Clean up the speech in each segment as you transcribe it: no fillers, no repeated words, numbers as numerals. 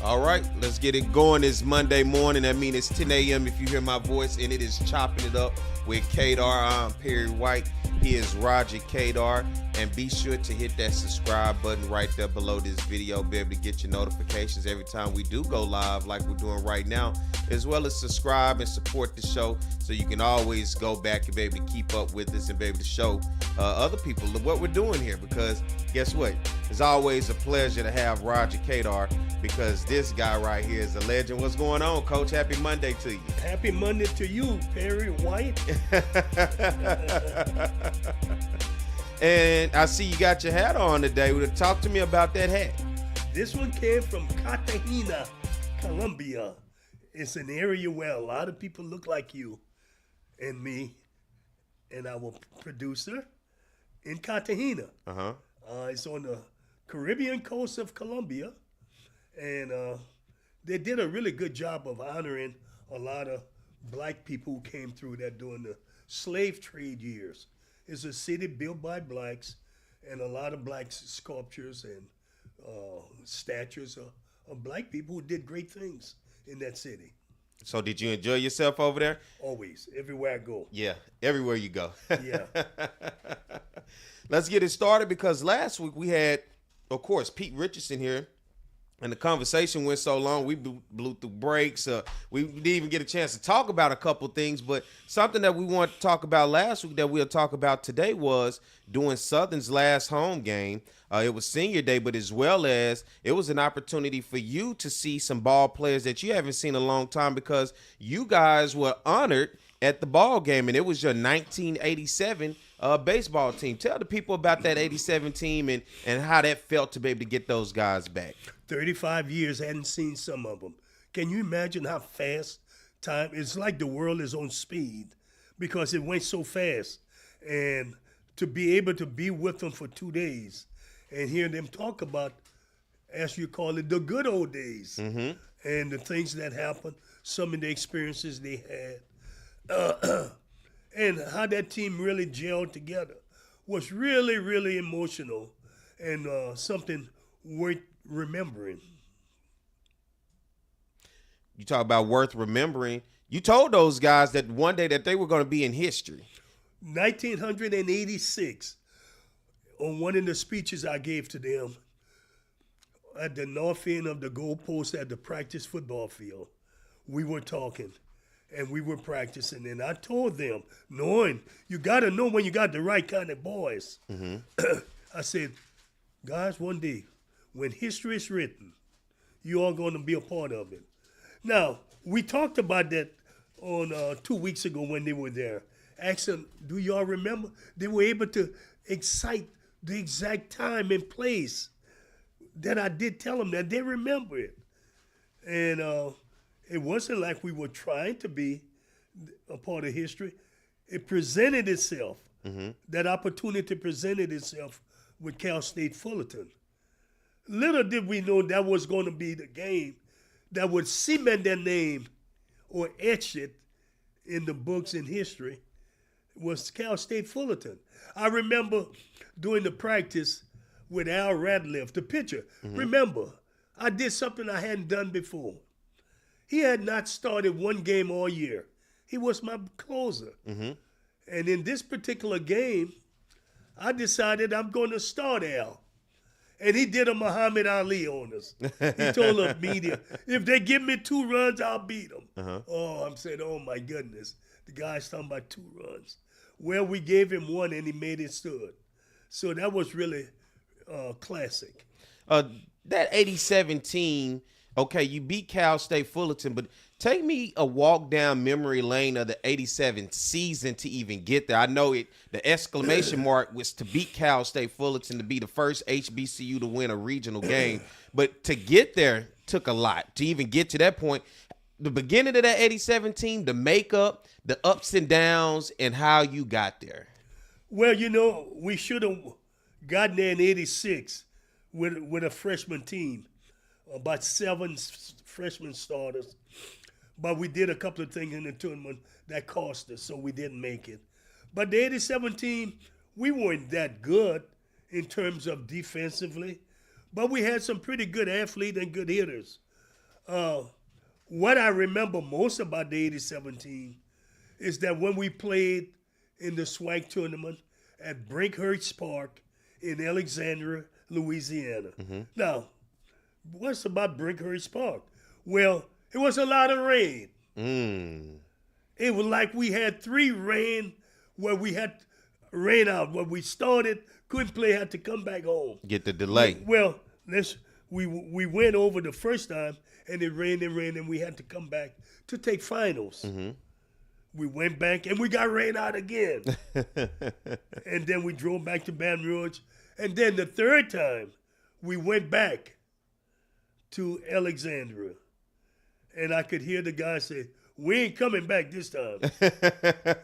All right, let's get it going. It's Monday morning. That means it's 10 a.m. if you hear my voice, and it is Chopping It Up with Cador. I'm Perry White. He is Roger Cador. And be sure to hit that subscribe button right there below this video. Be able to get your notifications every time we do go live like we're doing right now, as well as subscribe and support the show so you can always go back and be able to keep up with us and be able to show other people what we're doing here. Because guess what? It's always a pleasure to have Roger Cador, because this guy right here is a legend. What's going on, Coach? Happy Monday to you. Happy Monday to you, Perry White. And I see you got your hat on today. Talk to me about that hat. This one came from Cartagena, Colombia. It's an area where a lot of people look like you and me and our producer in Cartagena. It's on the Caribbean coast of Colombia. And they did a really good job of honoring a lot of black people who came through there during the slave trade years. It's a city built by blacks, and a lot of black sculptures and statues of black people who did great things in that city. So did you enjoy yourself over there? Always, everywhere I go. Yeah, everywhere you go. Yeah. Let's get it started, because last week we had, of course, Pete Richardson here. And the conversation went so long, we blew through breaks. We didn't even get a chance to talk about a couple things. But something that we wanted to talk about last week that we'll talk about today was during Southern's last home game. It was senior day, but as well as it was an opportunity for you to see some ball players that you haven't seen in a long time, because you guys were honored at the ball game, and it was your 1987 baseball team. Tell the people about that 87 team and how that felt to be able to get those guys back. 35 years, hadn't seen some of them. Can you imagine how fast time, it's like the world is on speed because it went so fast. And to be able to be with them for 2 days and hear them talk about, as you call it, the good old days, and the things that happened, some of the experiences they had, and how that team really gelled together was really, really emotional and something worth remembering. You talk about worth remembering. You told those guys that one day that they were going to be in history. 1986, on one of the speeches I gave to them at the north end of the goalpost at the practice football field, we were talking and we were practicing, and I told them, knowing you got to know when you got the right kind of boys. I said, guys, one day, when history is written, you are going to be a part of it. Now, we talked about that on 2 weeks ago when they were there. Asked them, do y'all remember? They were able to excite the exact time and place that I did tell them that they remember it. And it wasn't like we were trying to be a part of history. It presented itself. That opportunity presented itself with Cal State Fullerton. Little did we know that was going to be the game that would cement their name or etch it in the books in history, was Cal State Fullerton. I remember doing the practice with Al Radcliffe, the pitcher. Remember, I did something I hadn't done before. He had not started one game all year. He was my closer. And in this particular game, I decided I'm going to start Al. And he did a Muhammad Ali on us. He told the media, if they give me 2 runs, I'll beat them. Oh, I'm saying, oh my goodness. The guy's talking about 2 runs. Well, we gave him 1 and he made it stood. So that was really classic. That 87 team, okay, you beat Cal State Fullerton, but take me a walk down memory lane of the 87 season to even get there. I know the exclamation mark was to beat Cal State Fullerton, to be the first HBCU to win a regional game. But to get there took a lot. To even get to that point, the beginning of that 87 team, the makeup, the ups and downs, and how you got there. Well, you know, we should have gotten there in 86 with a freshman team, about 7 freshman starters. But we did a couple of things in the tournament that cost us, so we didn't make it. But the 87 team, we weren't that good in terms of defensively, but we had some pretty good athletes and good hitters. What I remember most about the '87 team is that when we played in the SWAC tournament at Brinkhurst Park in Alexandria, Louisiana. Now, what's about Brinkhurst Park? Well, it was a lot of rain. It was like we had 3 rain where we had rain out. Where we started, couldn't play, had to come back home. Get the delay. Well, we went over the first time, and it rained, and we had to come back to take finals. We went back, and we got rain out again. And then we drove back to Baton Rouge. And then the third time, we went back to Alexandria. And I could hear the guy say, "We ain't coming back this time."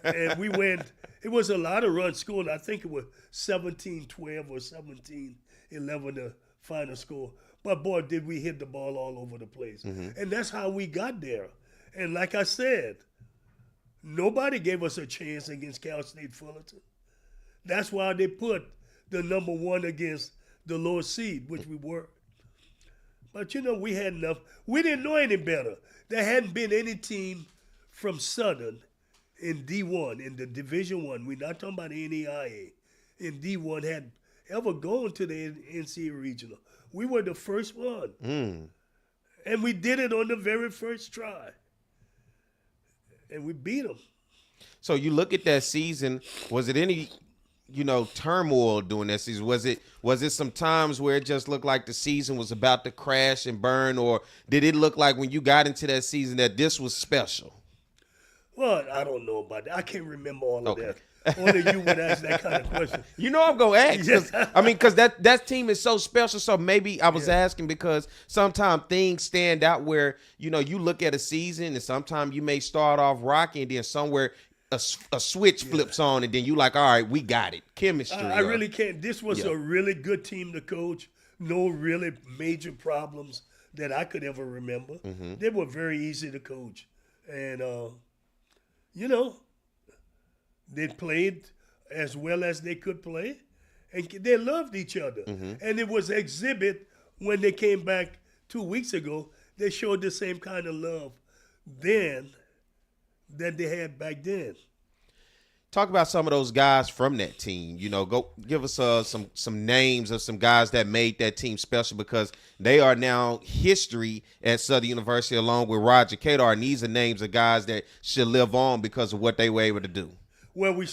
And we went. It was a lot of run score. I think it was 17-12 or 17-11 the final score. But, boy, did we hit the ball all over the place. And that's how we got there. And like I said, nobody gave us a chance against Cal State Fullerton. That's why they put the number 1 against the lower seed, which we were. But, we had enough. We didn't know any better. There hadn't been any team from Southern in D1, in the Division I. We're not talking about NAIA. In D1 had ever gone to the NCAA Regional. We were the first one. And we did it on the very first try. And we beat them. So you look at that season, was it any, turmoil during that season? Was it some times where it just looked like the season was about to crash and burn, or did it look like when you got into that season that this was special? Well, I don't know about that. I can't remember all of that. Only you would ask that kind of question. I'm going to ask. Because that team is so special. So maybe I was asking because sometimes things stand out where, you look at a season and sometimes you may start off rocky and then somewhere a switch flips on and then you like, all right, we got it. Chemistry. I really can't. This was a really good team to coach. No really major problems that I could ever remember. They were very easy to coach. And, they played as well as they could play, and they loved each other. And it was exhibit when they came back 2 weeks ago. They showed the same kind of love then that they had back then. Talk about some of those guys from that team. Go give us some names of some guys that made that team special because they are now history at Southern University along with Roger Cador. And these are names of guys that should live on because of what they were able to do. Well, we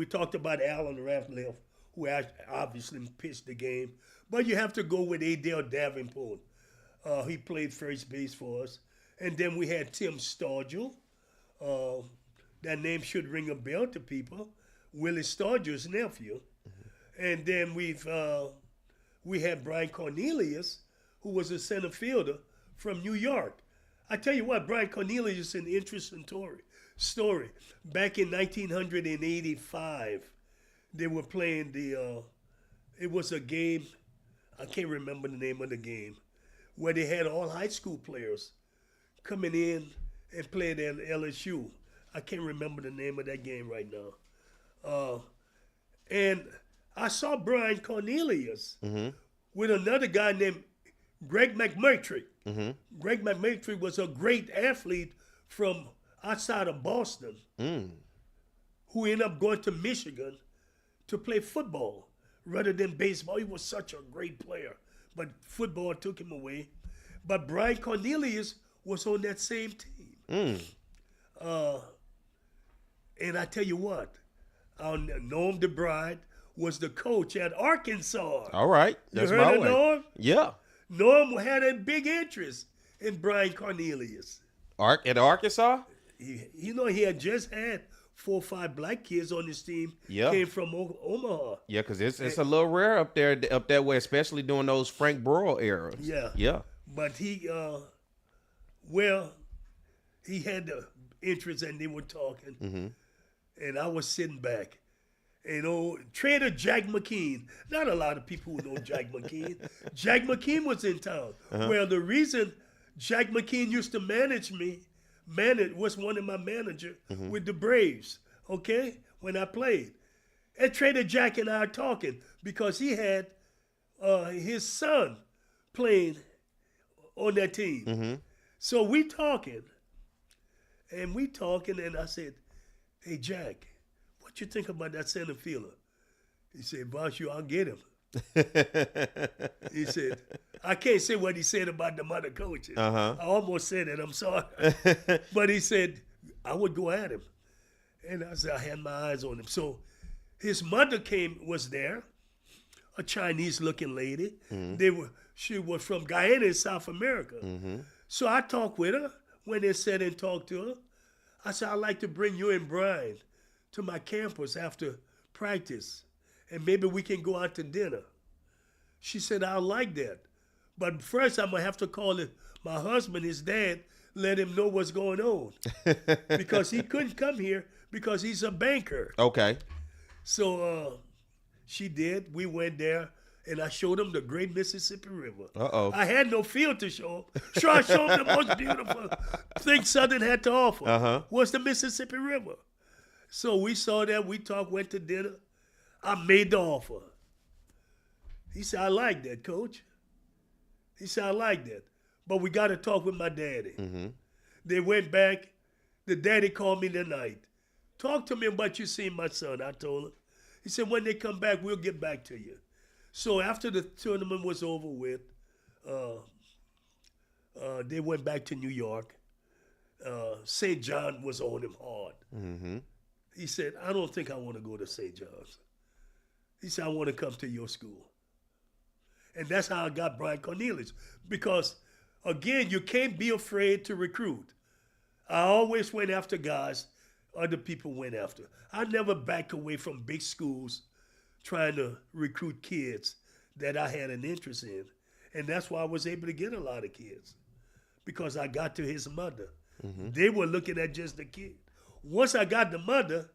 talked about Alan Ratliff, who obviously pitched the game. But you have to go with Adele Davenport. He played first base for us. And then we had Tim Stargell. That name should ring a bell to people. Willie Stargell's nephew. And then we had Brian Cornelius, who was a center fielder from New York. I tell you what, Brian Cornelius is an interesting story. Back in 1985, they were playing it was a game, I can't remember the name of the game, where they had all high school players coming in and playing at LSU. I can't remember the name of that game right now. And I saw Brian Cornelius with another guy named Greg McMurtry. Greg McMurtry was a great athlete from outside of Boston who ended up going to Michigan to play football rather than baseball. He was such a great player, but football took him away. But Brian Cornelius was on that same team. And I tell you what, Norm DeBride was the coach at Arkansas. All right. That's you heard my of way. Norm? Yeah. Norm had a big interest in Brian Cornelius. At Arkansas? He had just had 4 or 5 black kids on his team. Yeah. Came from Omaha. Yeah, because it's a little rare up that way, especially during those Frank Burrell eras. Yeah. Yeah. But he had the interest and they were talking. And I was sitting back. Trader Jack McKean. Not a lot of people who know Jack McKean. Jack McKean was in town. Well, the reason Jack McKean used to was one of my managers with the Braves, okay, when I played. And Trader Jack and I are talking because he had his son playing on that team. So we talking, and I said, "Hey Jack, what you think about that center fielder?" He said, "Boss, I'll get him." He said, "I can't say what he said about the other coaches. I almost said it. I'm sorry, but he said I would go at him." And I said, I had my eyes on him. So his mother was there, a Chinese-looking lady. She was from Guyana in South America. So I talked with her when they sat and talked to her. I said, I'd like to bring you and Brian to my campus after practice, and maybe we can go out to dinner. She said, I like that. But first I'm going to have to call my husband, his dad, let him know what's going on. Because he couldn't come here because he's a banker. Okay. So she did. We went there, and I showed him the great Mississippi River. Uh-oh. I had no field to show him. Sure, I showed him the most beautiful thing Southern had to offer was the Mississippi River. So we saw that. We talked, went to dinner. I made the offer. He said, I like that, Coach. He said, I like that. But we got to talk with my daddy. They went back. The daddy called me that night. Talk to me about you seeing my son, I told him. He said, when they come back, we'll get back to you. So after the tournament was over with, they went back to New York. St. John was on him hard. He said, I don't think I want to go to St. John's. He said, I want to come to your school. And that's how I got Brian Cornelius. Because, again, you can't be afraid to recruit. I always went after guys other people went after. I never backed away from big schools trying to recruit kids that I had an interest in. And that's why I was able to get a lot of kids, because I got to his mother. They were looking at just the kid. Once I got the mother,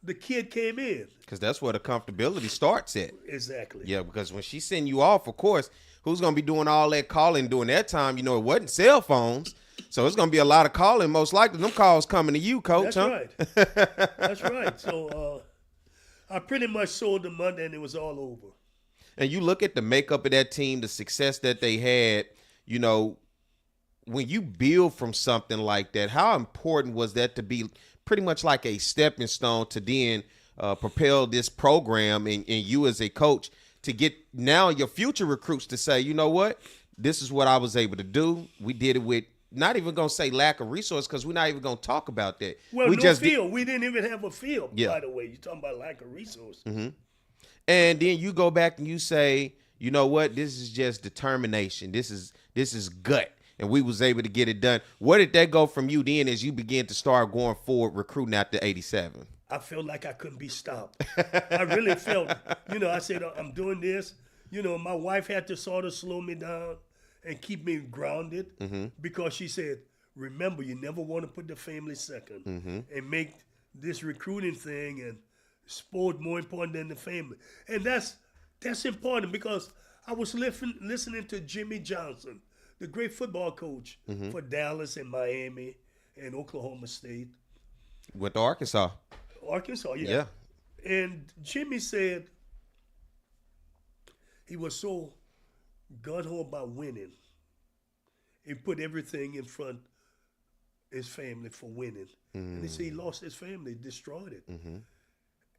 the kid came in. Because that's where the comfortability starts at. Exactly. Yeah, because when she send you off, of course, who's going to be doing all that calling during that time? You know, it wasn't cell phones. So it's going to be a lot of calling. Most likely, them calls coming to you, Coach. That's right. That's right. So I pretty much sold the money, and it was all over. And you look at the makeup of that team, the success that they had, you know, when you build from something like that, how important was that to be pretty much like a stepping stone to then propel this program and you as a coach to get now your future recruits to say, you know what, this is what I was able to do. We did it with not even going to say lack of resource, because we're not even going to talk about that. Well, we no just field. We didn't even have a field, Yeah. by the way. You're talking about lack of resources. And then you go back and you say, you know what, this is just determination. This is gut. And we was able to get it done. Where did that go from you then as you began to start going forward recruiting after 87? I felt like I couldn't be stopped. I really felt, I said, I'm doing this. My wife had to sort of slow me down and keep me grounded, because she said, remember, you never want to put the family second and make this recruiting thing and sport more important than the family. And that's important, because I was listening to Jimmy Johnson, the great football coach for Dallas and Miami and Oklahoma State. Went to Arkansas. Arkansas, yeah. And Jimmy said he was so gung-ho about winning. He put everything in front his family for winning. And he said he lost his family, destroyed it.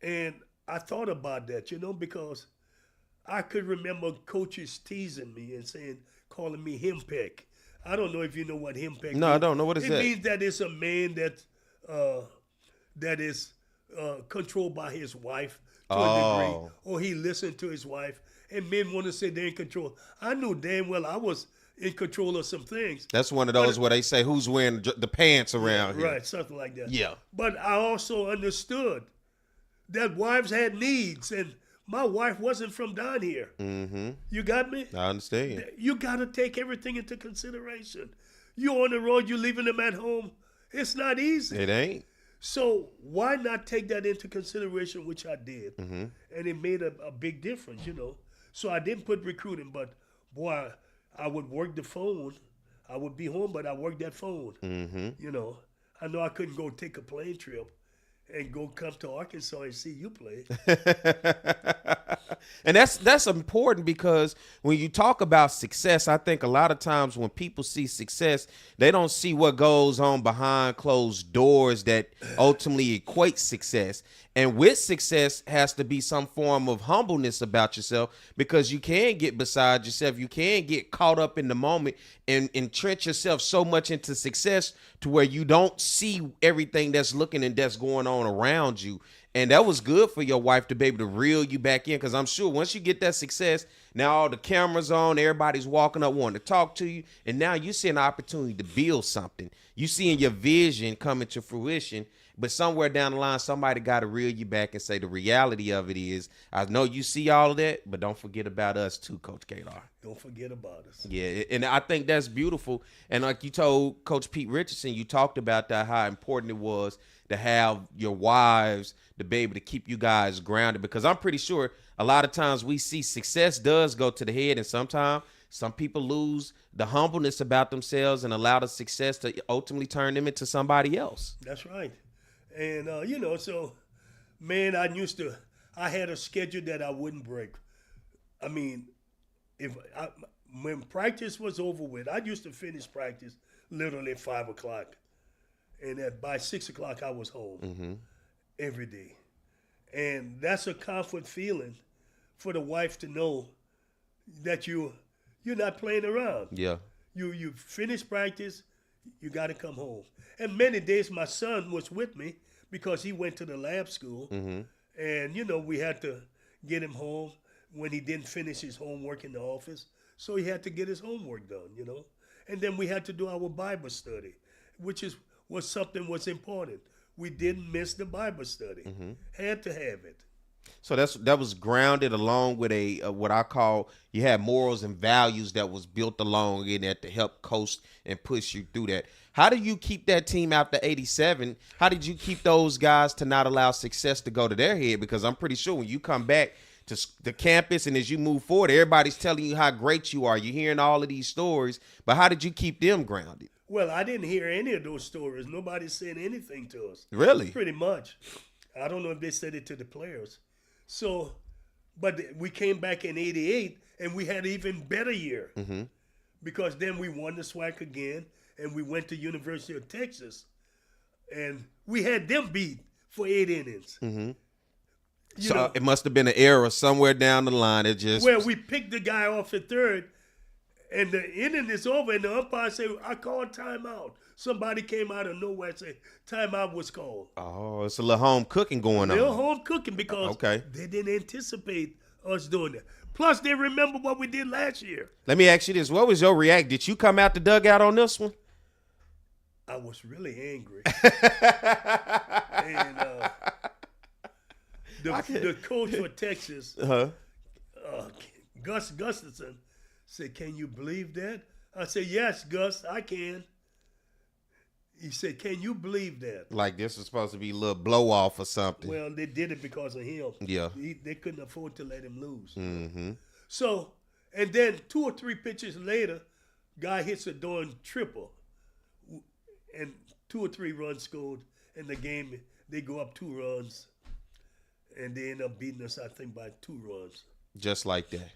And I thought about that, because I could remember coaches teasing me and calling me Hempeck. I don't know if you know what Hempeck means. No, I don't know. What is that? It means that it's a man that is controlled by his wife to a degree, or he listened to his wife. And men want to say they're in control. I knew damn well I was in control of some things. That's one of those where they say, who's wearing the pants around here? Right, something like that. Yeah. But I also understood that wives had needs, and my wife wasn't from down here. You got me? I understand. You got to take everything into consideration. You're on the road, you're leaving them at home. It's not easy. It ain't. So why not take that into consideration, which I did. And it made a big difference, So I didn't put recruiting, but boy, I would work the phone. I would be home, but I worked that phone. I know I couldn't go take a plane trip and come to Arkansas and see you play. And that's important because when you talk about success, I think a lot of times when people see success, they don't see what goes on behind closed doors that ultimately equates success. And with success has to be some form of humbleness about yourself, because you can get beside yourself. You can get caught up in the moment and entrench yourself so much into success to where you don't see everything that's looking and that's going on around you. And that was good for your wife to be able to reel you back in, because I'm sure once you get that success, now all the cameras on, everybody's walking up wanting to talk to you, and now you see an opportunity to build something. You seeing your vision coming to fruition, but somewhere down the line, somebody got to reel you back and say the reality of it is, I know you see all of that, but don't forget about us too, Coach Cador. Don't forget about us. Yeah, and I think that's beautiful. And like you told Coach Pete Richardson, you talked about that, how important it was to have your wives to be able to keep you guys grounded, because I'm pretty sure a lot of times we see success does go to the head, and sometimes some people lose the humbleness about themselves and allow the success to ultimately turn them into somebody else. That's right. And, so, man, I had a schedule that I wouldn't break. I mean, when practice was over with, I used to finish practice literally at 5 o'clock. And by 6 o'clock, I was home every day. And that's a comfort feeling for the wife to know that you're not playing around. Yeah. You finish practice, you got to come home. And many days my son was with me because he went to the lab school. And, we had to get him home when he didn't finish his homework in the office. So he had to get his homework done, And then we had to do our Bible study, which was something was important. We didn't miss the Bible study. Had to have it. So that was grounded along with a what I call, you had morals and values that was built along in that to help coach and push you through that. How do you keep that team after 87? How did you keep those guys to not allow success to go to their head? Because I'm pretty sure when you come back to the campus and as you move forward, everybody's telling you how great you are. You're hearing all of these stories, but how did you keep them grounded? Well, I didn't hear any of those stories. Nobody said anything to us. Really? Pretty much. I don't know if they said it to the players. So, but we came back in 88 and we had an even better year. Because then we won the SWAC again and we went to University of Texas and we had them beat for 8 innings. So it must have been an error somewhere down the line. It just where we picked the guy off at third, and the inning is over, and the umpire said, "I called timeout." Somebody came out of nowhere and said timeout was called. Oh, it's a little home cooking going on. Little home cooking because they didn't anticipate us doing that. Plus, they remember what we did last year. Let me ask you this: what was your reaction? Did you come out the dugout on this one? I was really angry. And the coach for Texas, Gus Gustafson, said, "Can you believe that?" I said, "Yes, Gus, I can." He said, "Can you believe that?" Like this was supposed to be a little blow off or something. Well, they did it because of him. Yeah. They couldn't afford to let him lose. So, and then 2 or 3 pitches later, guy hits a darn triple. And 2 or 3 runs scored in the game. They go up 2 runs. And they end up beating us, I think, by 2 runs. Just like that.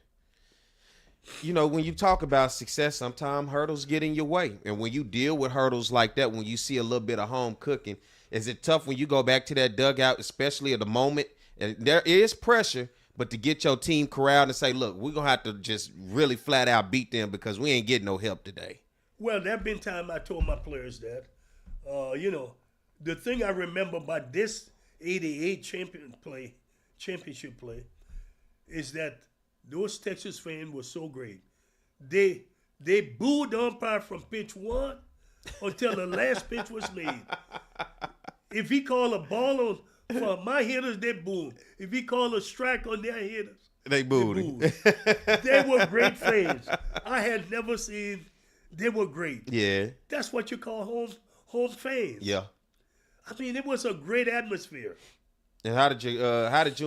You know, when you talk about success, sometimes hurdles get in your way. And when you deal with hurdles like that, when you see a little bit of home cooking, is it tough when you go back to that dugout, especially at the moment? And there is pressure, but to get your team corralled and say, look, we're going to have to just really flat out beat them because we ain't getting no help today. Well, there have been times I told my players that. The thing I remember about this 88 championship play is that those Texas fans were so great. They booed the umpire from pitch 1 until the last pitch was made. If he called a ball on for my hitters, they booed. If he called a strike on their hitters, they booed. They were great fans. I had never seen. They were great. Yeah. That's what you call home fans. Yeah. I mean, it was a great atmosphere. And how did you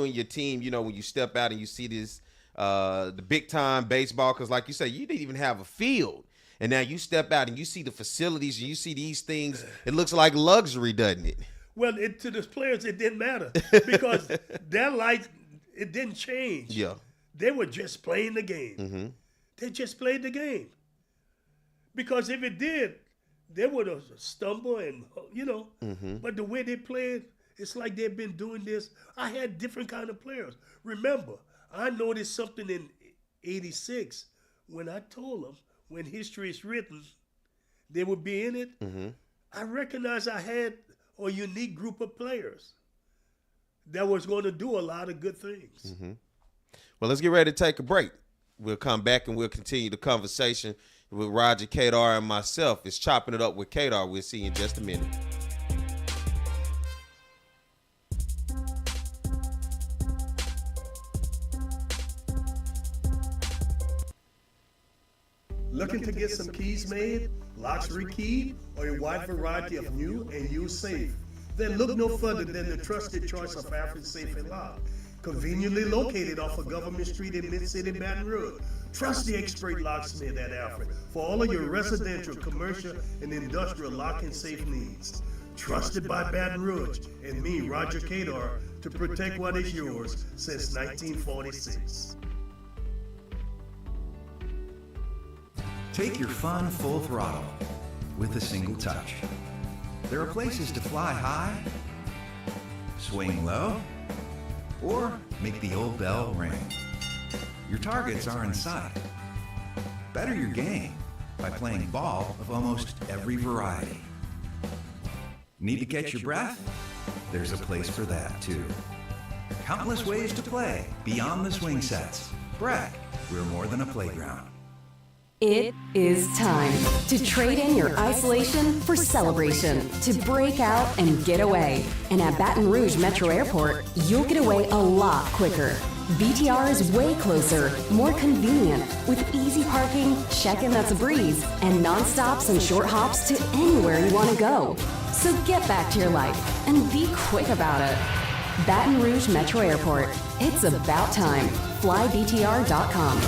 and your team, when you step out and you see this, the big time baseball, because like you said, you didn't even have a field. And now you step out and you see the facilities and you see these things. It looks like luxury, doesn't it? Well, to the players, it didn't matter because their life It didn't change. Yeah. They were just playing the game. Mm-hmm. They just played the game. Because if it did, they would have stumbled and, Mm-hmm. But the way they played, it's like they've been doing this. I had different kind of players. Remember, I noticed something in 86 when I told them, when history is written, they would be in it. Mm-hmm. I recognized I had a unique group of players that was going to do a lot of good things. Mm-hmm. Well, let's get ready to take a break. We'll come back and we'll continue the conversation with Roger, Cador, and myself. It's Chopping It Up with Cador. We'll see you in just a minute. Looking to get some keys made, locks rekeyed, or a wide variety of new and used safe? Then look no further than the trusted choice of Alfred Safe and Lock. Conveniently located off of Government Street in Mid-City, Baton Rouge. Trust the expert locksmith at Alfred for all of your residential, commercial, and industrial lock and safe needs. Trusted by Baton Rouge and me, Roger Cador, to protect what is yours since 1946. Take your fun full throttle with a single touch. There are places to fly high, swing low, or make the old bell ring. Your targets are in sight. Better your game by playing ball of almost every variety. Need to catch your breath? There's a place for that too. Countless ways to play beyond the swing sets. Breck, we're more than a playground. It is time to trade in your isolation for celebration, to break out and get away. And at Baton Rouge Metro Airport, you'll get away a lot quicker. BTR is way closer, more convenient, with easy parking, check-in that's a breeze, and non-stops and short hops to anywhere you want to go. So get back to your life and be quick about it. Baton Rouge Metro Airport. It's about time. FlyBTR.com.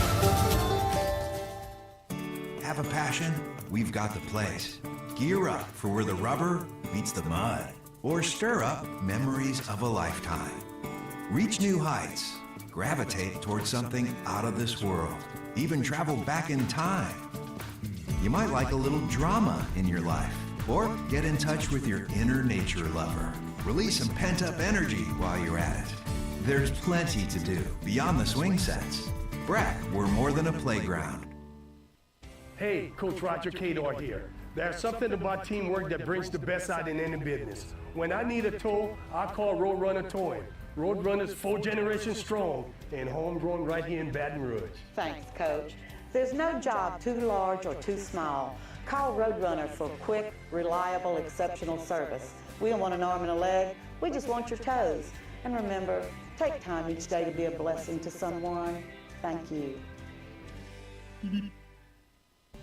Have a passion? We've got the place. Gear up for where the rubber meets the mud, or stir up memories of a lifetime. Reach new heights. Gravitate towards something out of this world. Even travel back in time. You might like a little drama in your life, or get in touch with your inner nature lover. Release some pent-up energy while you're at it. There's plenty to do beyond the swing sets. Breck, we're more than a playground. Hey, Coach Roger Cador here. There's something about teamwork that brings the best out in any business. When I need a tow, I call Roadrunner Towing. Roadrunner's 4 generations strong and homegrown right here in Baton Rouge. Thanks, Coach. There's no job too large or too small. Call Roadrunner for quick, reliable, exceptional service. We don't want an arm and a leg. We just want your toes. And remember, take time each day to be a blessing to someone. Thank you.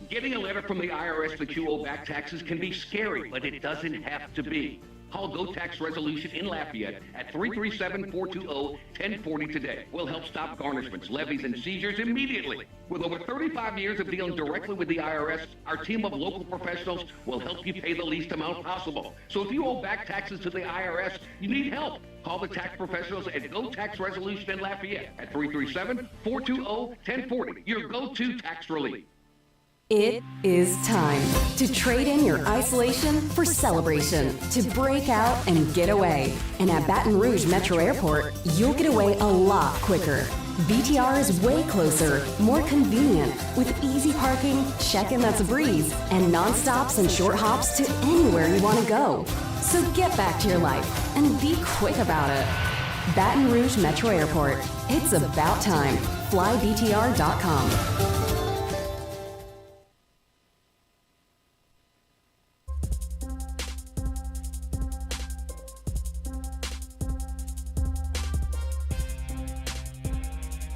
Getting a letter from the IRS that you owe back taxes can be scary, but it doesn't have to be. Call Go Tax Resolution in Lafayette at 337-420-1040 today. We'll help stop garnishments, levies, and seizures immediately. With over 35 years of dealing directly with the IRS, our team of local professionals will help you pay the least amount possible. So if you owe back taxes to the IRS, you need help. Call the tax professionals at Go Tax Resolution in Lafayette at 337-420-1040. Your go-to tax relief. It is time to trade in your isolation for celebration, to break out and get away. And at Baton Rouge Metro Airport, you'll get away a lot quicker. BTR is way closer, more convenient, with easy parking, check-in that's a breeze, and non-stops and short hops to anywhere you want to go. So get back to your life and be quick about it. Baton Rouge Metro Airport. It's about time. FlyBTR.com.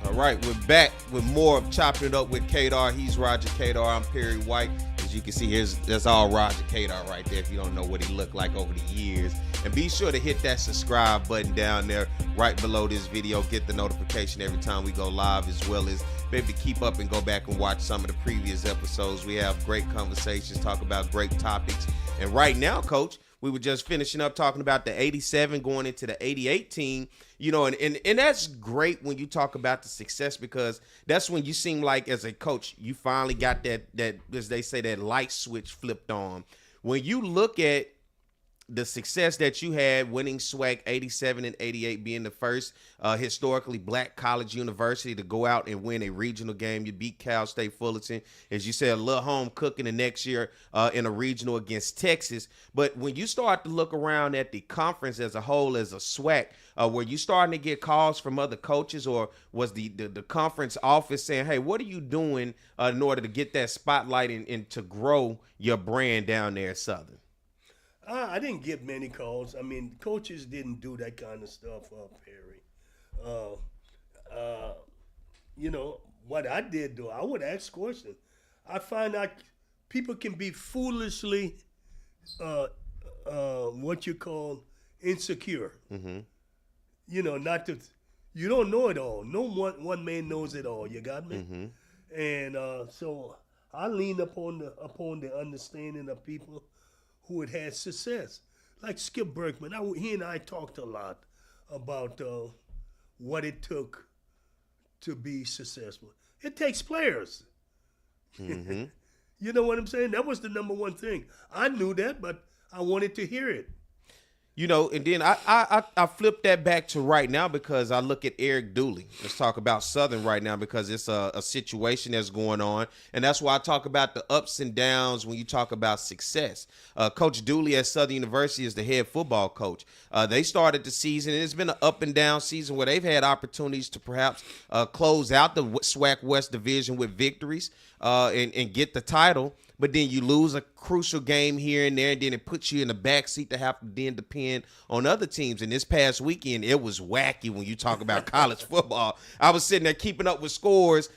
All right, we're back with more of Chopping It Up with Cador. He's Roger Cador. I'm Perry White. As you can see, that's all Roger Cador right there if you don't know what he looked like over the years. And be sure to hit that subscribe button down there right below this video. Get the notification every time we go live, as well as be able to keep up and go back and watch some of the previous episodes. We have great conversations, talk about great topics. And right now, Coach, We were just finishing up talking about the 87 going into the 88 team, you know, and that's great when you talk about the success, because that's when you seem like as a coach, you finally got that as they say, that light switch flipped on. When you look at the success that you had winning SWAC 87 and 88, being the first historically black college university to go out and win a regional game. You beat Cal State Fullerton, as you said, a little home cooking the next year in a regional against Texas. But when you start to look around at the conference as a whole, as a SWAC, were you starting to get calls from other coaches, or was the conference office saying, hey, what are you doing in order to get that spotlight and to grow your brand down there at Southern? I didn't get many calls. I mean, coaches didn't do that kind of stuff, Perry. You know, what I did, though, I would ask questions. I find out people can be foolishly, what you call, insecure. Mm-hmm. You know, you don't know it all. No one man knows it all. You got me? Mm-hmm. And so I lean upon the understanding of people who had had success. Like Skip Berkman, he and I talked a lot about what it took to be successful. It takes players. Mm-hmm. You know what I'm saying? That was the number one thing. I knew that, but I wanted to hear it. You know, and then I flip that back to right now, because I look at Eric Dooley. Let's talk about Southern right now, because it's a situation that's going on. And that's why I talk about the ups and downs when you talk about success. Coach Dooley at Southern University is the head football coach. They started the season, and it's been an up and down season where they've had opportunities to perhaps close out the SWAC West Division with victories and get the title. But then you lose a crucial game here and there, and then it puts you in the backseat to have to then depend on other teams. And this past weekend, it was wacky when you talk about college football. I was sitting there keeping up with scores.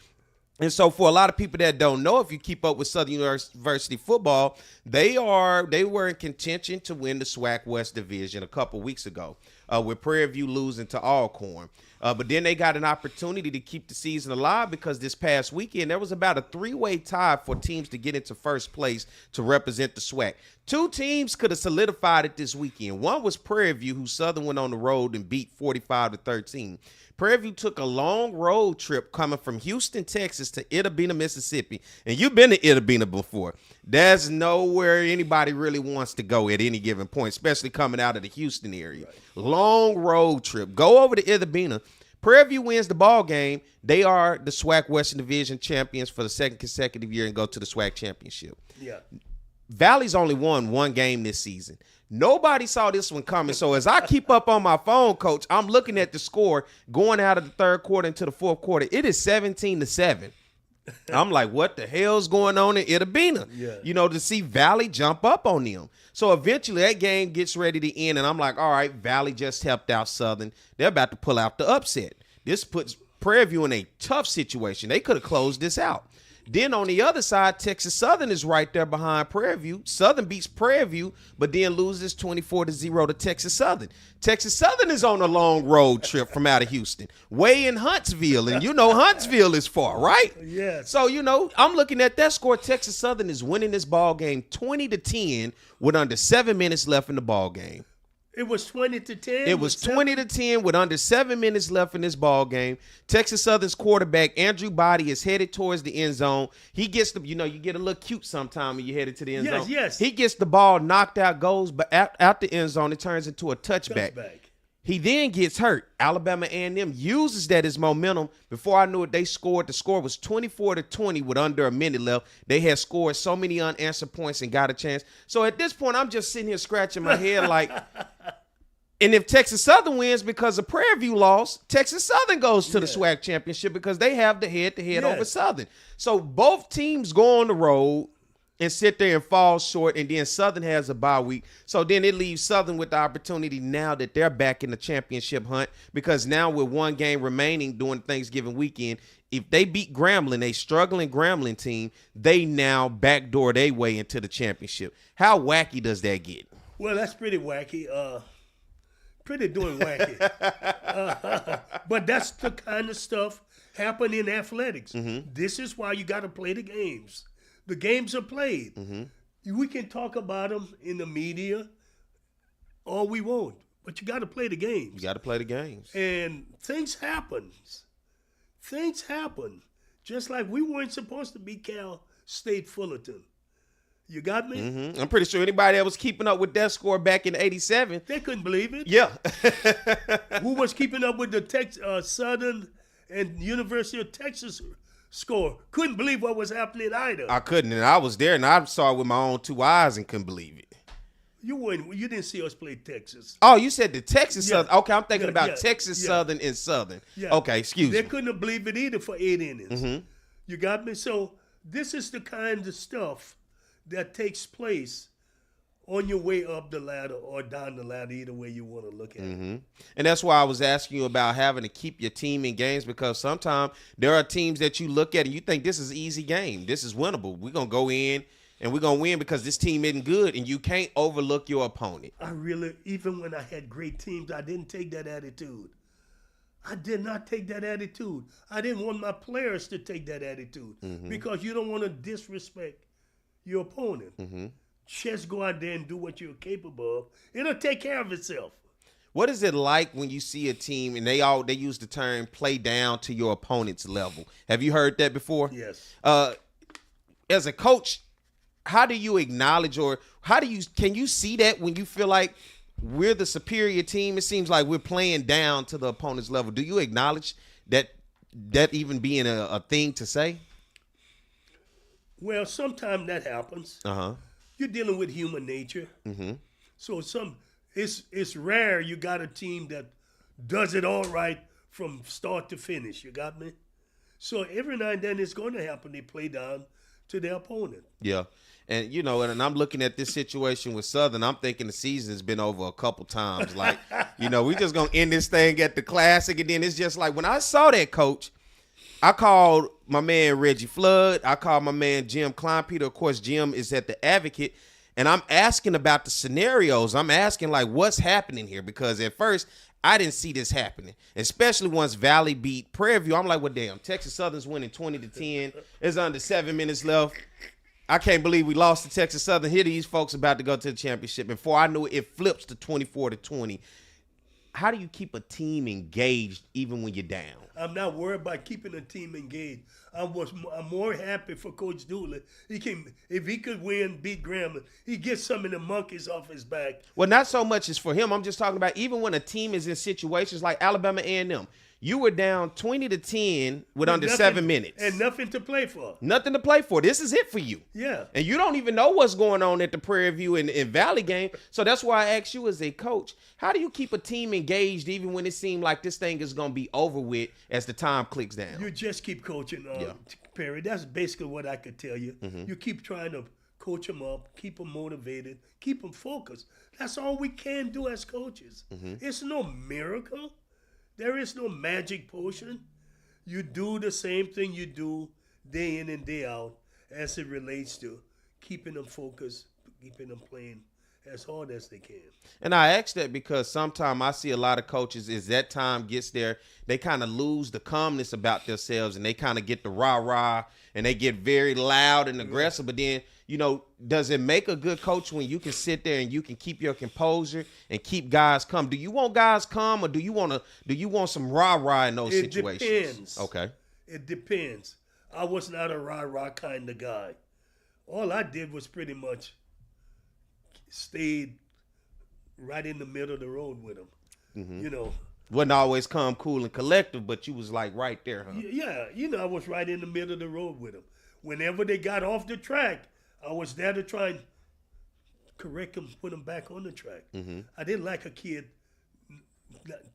And so for a lot of people that don't know, if you keep up with Southern University football, they were in contention to win the SWAC West Division a couple weeks ago, with Prairie View losing to Alcorn. But then they got an opportunity to keep the season alive, because this past weekend there was about a 3-way tie for teams to get into first place to represent the SWAC. 2 teams could have solidified it this weekend. One was Prairie View, who Southern went on the road and beat 45-13. Prairie View took a long road trip coming from Houston, Texas to Itta Bena, Mississippi. And you've been to Itta Bena before. There's nowhere anybody really wants to go at any given point, especially coming out of the Houston area. Right. Long road trip. Go over to Itta Bena. Prairie View wins the ball game. They are the SWAC Western Division champions for the second consecutive year and go to the SWAC championship. Yeah. Valley's only won 1 game this season. Nobody saw this one coming. So as I keep up on my phone, Coach, I'm looking at the score going out of the third quarter into the fourth quarter. It is 17-7. I'm like, what the hell's going on in Itta Bena? Yeah. You know, to see Valley jump up on them. So eventually that game gets ready to end, and I'm like, all right, Valley just helped out Southern. They're about to pull out the upset. This puts Prairie View in a tough situation. They could have closed this out. Then on the other side, Texas Southern is right there behind Prairie View. Southern beats Prairie View, but then loses 24-0 to Texas Southern. Texas Southern is on a long road trip from out of Houston, way in Huntsville, and you know Huntsville is far, right? Yes. So, you know, I'm looking at that score. Texas Southern is winning this ball game 20-10 with under 7 minutes left in the ball game. It was 20-10. It was 20-10 with under 7 minutes left in this ball game. Texas Southern's quarterback, Andrew Body, is headed towards the end zone. He gets the, you know, you get a little cute sometime when you're headed to the end zone. Yes. He gets the ball knocked out, goes out the end zone. It turns into a touchback. He then gets hurt. Alabama A&M uses that as momentum. Before I knew it, they scored. The score was 24-20 with under a minute left. They had scored so many unanswered points and got a chance. So at this point, I'm just sitting here scratching my head like, and if Texas Southern wins because of Prairie View loss, Texas Southern goes to the SWAC championship because they have the head-to-head over Southern. So both teams go on the road and sit there and fall short, and then Southern has a bye week. So then it leaves Southern with the opportunity now that they're back in the championship hunt, because now with 1 game remaining during Thanksgiving weekend, if they beat Grambling, a struggling Grambling team, they now backdoor their way into the championship. How wacky does that get? Well, that's pretty wacky. Pretty doing wacky. But that's the kind of stuff happen in athletics. Mm-hmm. This is why you got to play the games. The games are played. Mm-hmm. We can talk about them in the media all we want. But you got to play the games. You got to play the games. And things happen. Things happen. Just like we weren't supposed to be Cal State Fullerton. You got me? Mm-hmm. I'm pretty sure anybody that was keeping up with that score back in '87, they couldn't believe it. Yeah. Who was keeping up with the Southern and University of Texas score? Couldn't believe what was happening either. I couldn't, and I was there, and I saw it with my own 2 eyes and couldn't believe it. You didn't see us play Texas. Oh, you said the Texas Yeah. Southern. Okay, I'm thinking Yeah, about yeah, Texas yeah. Southern and Southern. Yeah. Okay, excuse They me. couldn't have believed it either for 8 innings. Mm-hmm. You got me? So this is the kind of stuff that takes place on your way up the ladder or down the ladder, either way you want to look at it. And that's why I was asking you about having to keep your team in games, because sometimes there are teams that you look at and you think this is an easy game. This is winnable. We're going to go in and we're going to win because this team isn't good, and you can't overlook your opponent. Even when I had great teams, I didn't take that attitude. I did not take that attitude. I didn't want my players to take that attitude because you don't want to disrespect your opponent. Just go out there and do what you're capable of. It'll take care of itself. What is it like when you see a team and they use the term play down to your opponent's level? Have you heard that before? Yes. As a coach, how do you acknowledge, or can you see that when you feel like we're the superior team? It seems like we're playing down to the opponent's level. Do you acknowledge that even being a thing to say? Well, sometimes that happens. Uh-huh. You're dealing with human nature. So it's rare you got a team that does it all right from start to finish. You got me? So every now and then it's going to happen. They play down to their opponent. Yeah. And, and I'm looking at this situation with Southern. I'm thinking the season's been over a couple times. Like, we just going to end this thing at the Classic. And then it's just like, when I saw that, Coach, I called my man Reggie Flood. I called my man Jim Kleinpeter. Of course, Jim is at the Advocate. And I'm asking about the scenarios. I'm asking, like, what's happening here? Because at first, I didn't see this happening, especially once Valley beat Prairie View. I'm like, well, damn, Texas Southern's winning 20-10. There's under 7 minutes left. I can't believe we lost to Texas Southern. Here these folks about to go to the championship. Before I knew it flips to 24-20. How do you keep a team engaged even when you're down? I'm not worried about keeping a team engaged. I'm more happy for Coach Dooley. If he could win, beat Grambling, he gets some of the monkeys off his back. Well, not so much as for him. I'm just talking about even when a team is in situations like Alabama A&M. You were down 20-10 with under 7 minutes. And nothing to play for. Nothing to play for. This is it for you. Yeah. And you don't even know what's going on at the Prairie View and Valley game. So that's why I asked you as a coach, how do you keep a team engaged even when it seems like this thing is going to be over with as the time clicks down? You just keep coaching, Perry. That's basically what I could tell you. You keep trying to coach them up, keep them motivated, keep them focused. That's all we can do as coaches. It's no miracle. There is no magic potion. You do the same thing you do day in and day out as it relates to keeping them focused, keeping them playing as hard as they can. And I ask that because sometimes I see a lot of coaches, as that time gets there, they kind of lose the calmness about themselves and they kind of get the rah-rah and they get very loud and aggressive. But then, does it make a good coach when you can sit there and you can keep your composure and keep guys calm? Do you want guys calm, or do you want some rah-rah in those situations? It depends. Okay. It depends. I was not a rah-rah kind of guy. All I did was pretty much stayed right in the middle of the road with them. Wasn't always calm, cool, and collective, but you was like right there, huh? Yeah, I was right in the middle of the road with them. Whenever they got off the track, I was there to try and correct them, put them back on the track. I didn't like a kid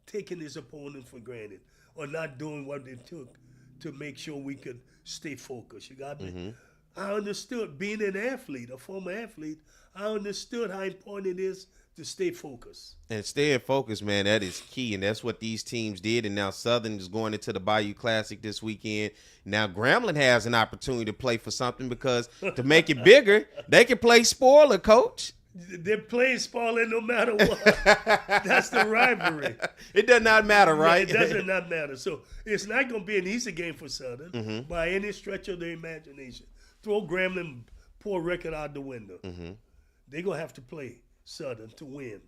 taking his opponent for granted or not doing what it took to make sure we could stay focused. You got me? I understood, being an athlete, a former athlete, I understood how important it is to stay focused. And staying focused, man, that is key. And that's what these teams did. And now Southern is going into the Bayou Classic this weekend. Now Grambling has an opportunity to play for something, because to make it bigger, they can play spoiler, Coach. They're playing spoiler no matter what. That's the rivalry. It does not matter, right? It does not matter. So it's not going to be an easy game for Southern by any stretch of their imagination. Throw Grambling poor record out the window. They're going to have to play Southern to win.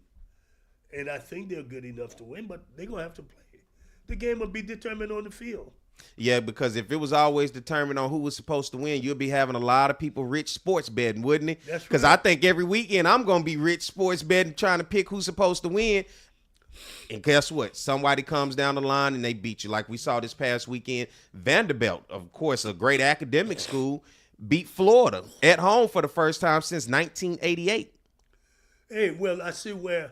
And I think they're good enough to win, but they're going to have to play. The game will be determined on the field. Yeah, because if it was always determined on who was supposed to win, you'd be having a lot of people rich sports betting, wouldn't it? That's Because right. I think every weekend I'm going to be rich sports betting, trying to pick who's supposed to win. And guess what? Somebody comes down the line and they beat you. Like we saw this past weekend, Vanderbilt, of course, a great academic school, beat Florida at home for the first time since 1988. Hey, well, I see where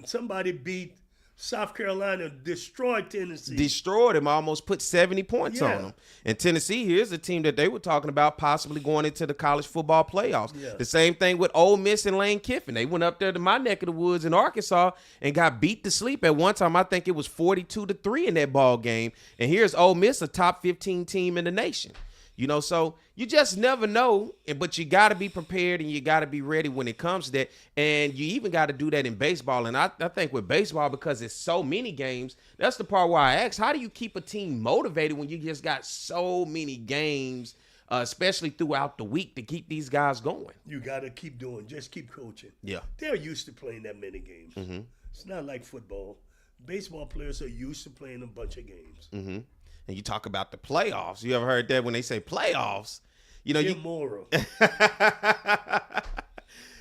somebody beat South Carolina, destroyed Tennessee. Destroyed him, almost put 70 points on him. And Tennessee, here's a team that they were talking about possibly going into the college football playoffs. Yeah. The same thing with Ole Miss and Lane Kiffin. They went up there to my neck of the woods in Arkansas and got beat to sleep at one time. I think it was 42-3 in that ball game. And here's Ole Miss, a top 15 team in the nation. You know, so you just never know, but you got to be prepared and you got to be ready when it comes to that. And you even got to do that in baseball. And I think with baseball, because it's so many games, that's the part where I ask, how do you keep a team motivated when you just got so many games, especially throughout the week, to keep these guys going? You got to keep doing, just keep coaching. Yeah. They're used to playing that many games. Mm-hmm. It's not like football. Baseball players are used to playing a bunch of games. Mm-hmm. And you talk about the playoffs. You ever heard that when they say playoffs? You know, Immoral.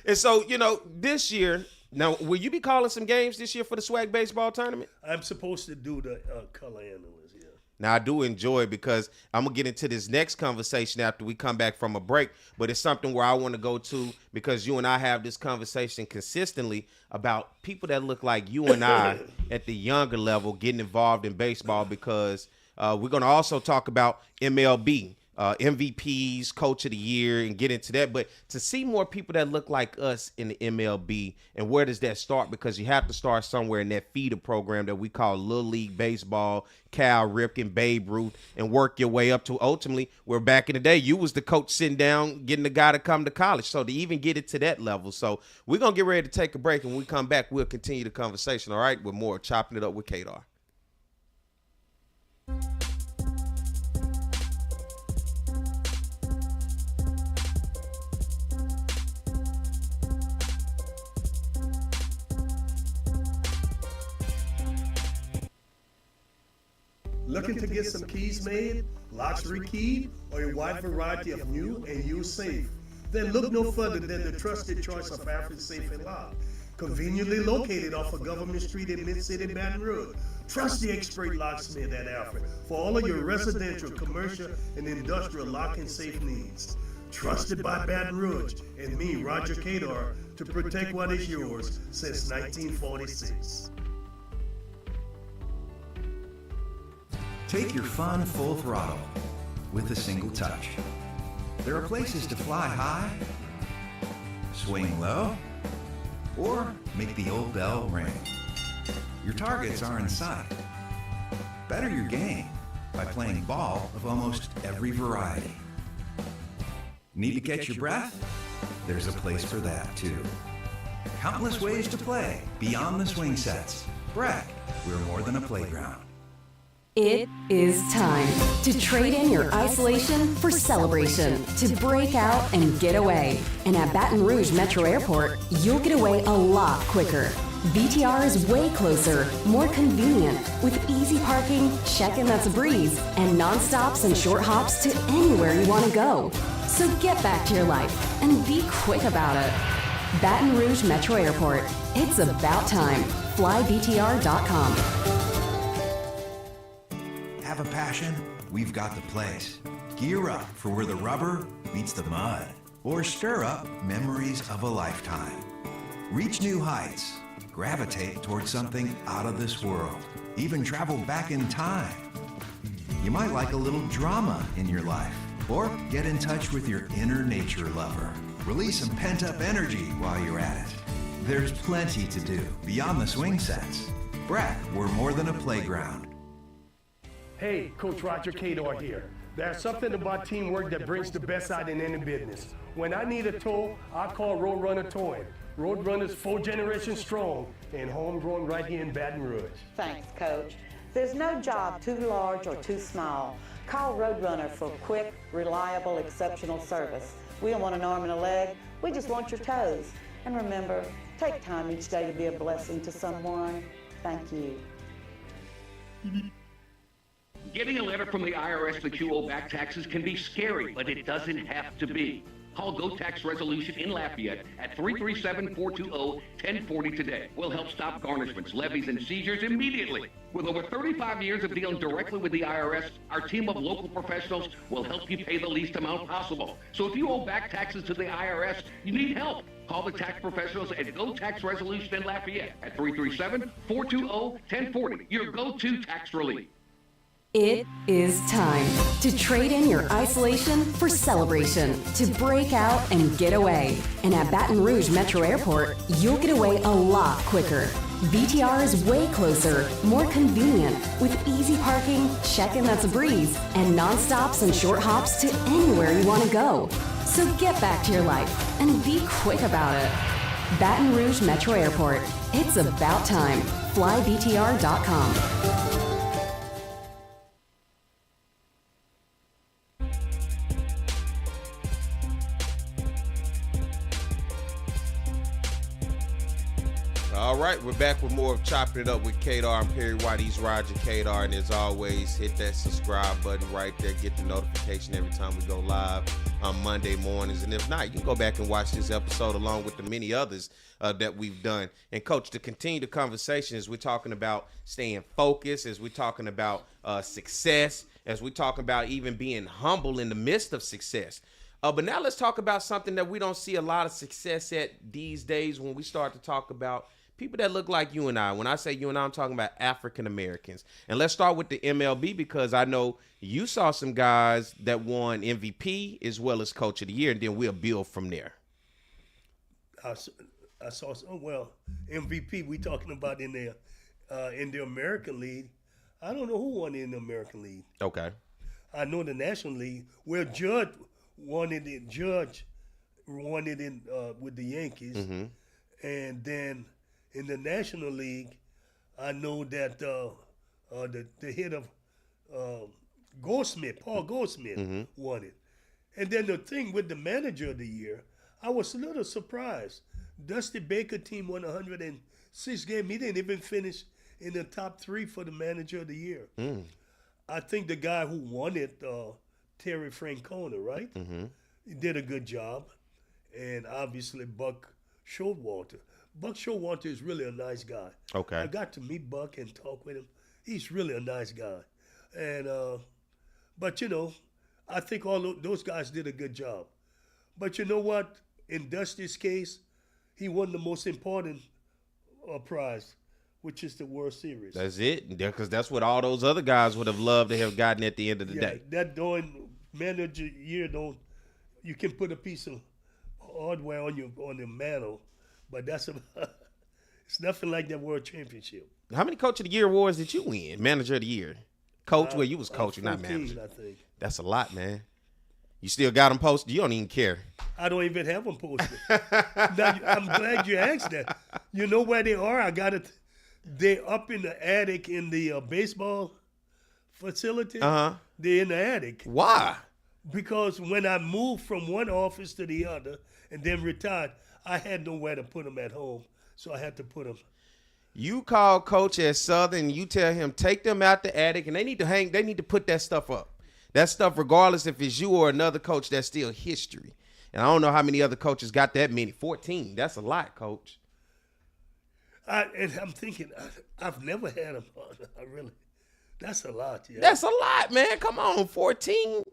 And so, you know, this year, now, will you be calling some games this year for the Swag Baseball Tournament? I'm supposed to do the color analyst, yeah. Now, I do enjoy it because I'm going to get into this next conversation after we come back from a break, but it's something where I want to go to because you and I have this conversation consistently about people that look like you and I at the younger level getting involved in baseball because we're going to also talk about MLB, MVPs, Coach of the Year, and get into that. But to see more people that look like us in the MLB, and where does that start? Because you have to start somewhere in that feeder program that we call Little League Baseball, Cal Ripken, Babe Ruth, and work your way up to ultimately where back in the day you was the coach sitting down getting the guy to come to college. So to even get it to that level. So we're going to get ready to take a break, and when we come back, we'll continue the conversation, all right, with more Chopping It Up with Cador. Looking to get some keys made, locks rekeyed, or a wide variety of new and used safe? Then look no further than the trusted choice of Alfred Safe and Lock. Conveniently located off of Government Street in Mid-City, Baton Rouge. Trust the expert locksmith at Alfred for all of your residential, commercial, and industrial lock and safe needs. Trusted by Baton Rouge and me, Roger Cador, to protect what is yours since 1946. Take your fun full throttle with a single touch. There are places to fly high, swing low, or make the old bell ring. Your targets are in sight. Better your game by playing ball of almost every variety. Need to catch your breath? There's a place for that too. Countless ways to play beyond the swing sets. Breck, we're more than a playground. It is time to trade in your isolation for celebration, to break out and get away. And at Baton Rouge Metro Airport, you'll get away a lot quicker. BTR is way closer, more convenient, with easy parking, check-in that's a breeze, and non-stops and short hops to anywhere you want to go. So get back to your life and be quick about it. Baton Rouge Metro Airport. It's about time. FlyBTR.com. Have a passion? We've got the place. Gear up for where the rubber meets the mud, or stir up memories of a lifetime. Reach new heights. Gravitate towards something out of this world. Even travel back in time. You might like a little drama in your life, or get in touch with your inner nature lover. Release some pent-up energy while you're at it. There's plenty to do beyond the swing sets. Breck, we're more than a playground. Hey, Coach Roger Cador here. There's something about teamwork that brings the best out in any business. When I need a tow, I call Roadrunner Towing. Roadrunner's 4 generations strong and homegrown right here in Baton Rouge. Thanks, Coach. There's no job too large or too small. Call Roadrunner for quick, reliable, exceptional service. We don't want an arm and a leg. We just want your toes. And remember, Take time each day to be a blessing to someone. Thank you. Getting a letter from the IRS that you owe back taxes can be scary, but it doesn't have to be. Call Go Tax Resolution in Lafayette at 337-420-1040 today. We'll help stop garnishments, levies, and seizures immediately. With over 35 years of dealing directly with the IRS, our team of local professionals will help you pay the least amount possible. So if you owe back taxes to the IRS, you need help. Call the tax professionals at Go Tax Resolution in Lafayette at 337-420-1040. Your go-to tax relief. It is time to trade in your isolation for celebration, to break out and get away. And at Baton Rouge Metro Airport, you'll get away a lot quicker. BTR is way closer, more convenient, with easy parking, check-in that's a breeze, and non-stops and short hops to anywhere you want to go. So get back to your life and be quick about it. Baton Rouge Metro Airport. It's about time. FlyBTR.com. All right, we're back with more of Chopping It Up with Cador. I'm Perry White. He's Roger Cador. And as always, hit that subscribe button right there. Get the notification every time we go live on Monday mornings. And if not, you can go back and watch this episode along with the many others that we've done. And, Coach, to continue the conversation as we're talking about staying focused, as we're talking about success, as we're talking about even being humble in the midst of success. But now let's talk about something that we don't see a lot of success at these days when we start to talk about people that look like you and I. When I say you and I, I'm talking about African Americans. And let's start with the MLB because I know you saw some guys that won MVP as well as Coach of the Year, and then we'll build from there. I saw some, well, MVP we talking about in the American League. I don't know who won in the American League. Okay. I know the National League where Judge won it in with the Yankees. Mm-hmm. And then in the National League, I know that the hit of Paul Goldschmidt, won it. And then the thing with the Manager of the Year, I was a little surprised. Dusty Baker team won 106 games. He didn't even finish in the top 3 for the Manager of the Year. I think the guy who won it, Terry Francona, right? Mm-hmm. He did a good job. And obviously Buck Showalter. Buck Showalter is really a nice guy. Okay. I got to meet Buck and talk with him. He's really a nice guy. And but, I think all those guys did a good job. But you know what? In Dusty's case, he won the most important prize, which is the World Series. That's it. Because that's what all those other guys would have loved to have gotten at the end of the day. That during Manager Year, you can put a piece of hardware on your mantle, but it's nothing like that World Championship. How many Coach of the Year awards did you win? Manager of the Year? Coach, you was coaching, 14, not manager. I think. That's a lot, man. You still got them posted? You don't even care. I don't even have them posted. Now, I'm glad you asked that. You know where they are? I got it. They're up in the attic in the baseball facility. Uh-huh. They're in the attic. Why? Because when I moved from one office to the other and then retired, I had nowhere to put them at home. So I had to put them. You call Coach at Southern, you tell him, take them out the attic, and they need to put that stuff up. That stuff, regardless if it's you or another coach, that's still history. And I don't know how many other coaches got that many. 14. That's a lot, Coach. And I'm thinking, I've never had them. That's a lot. Yeah. That's a lot, man. Come on, 14.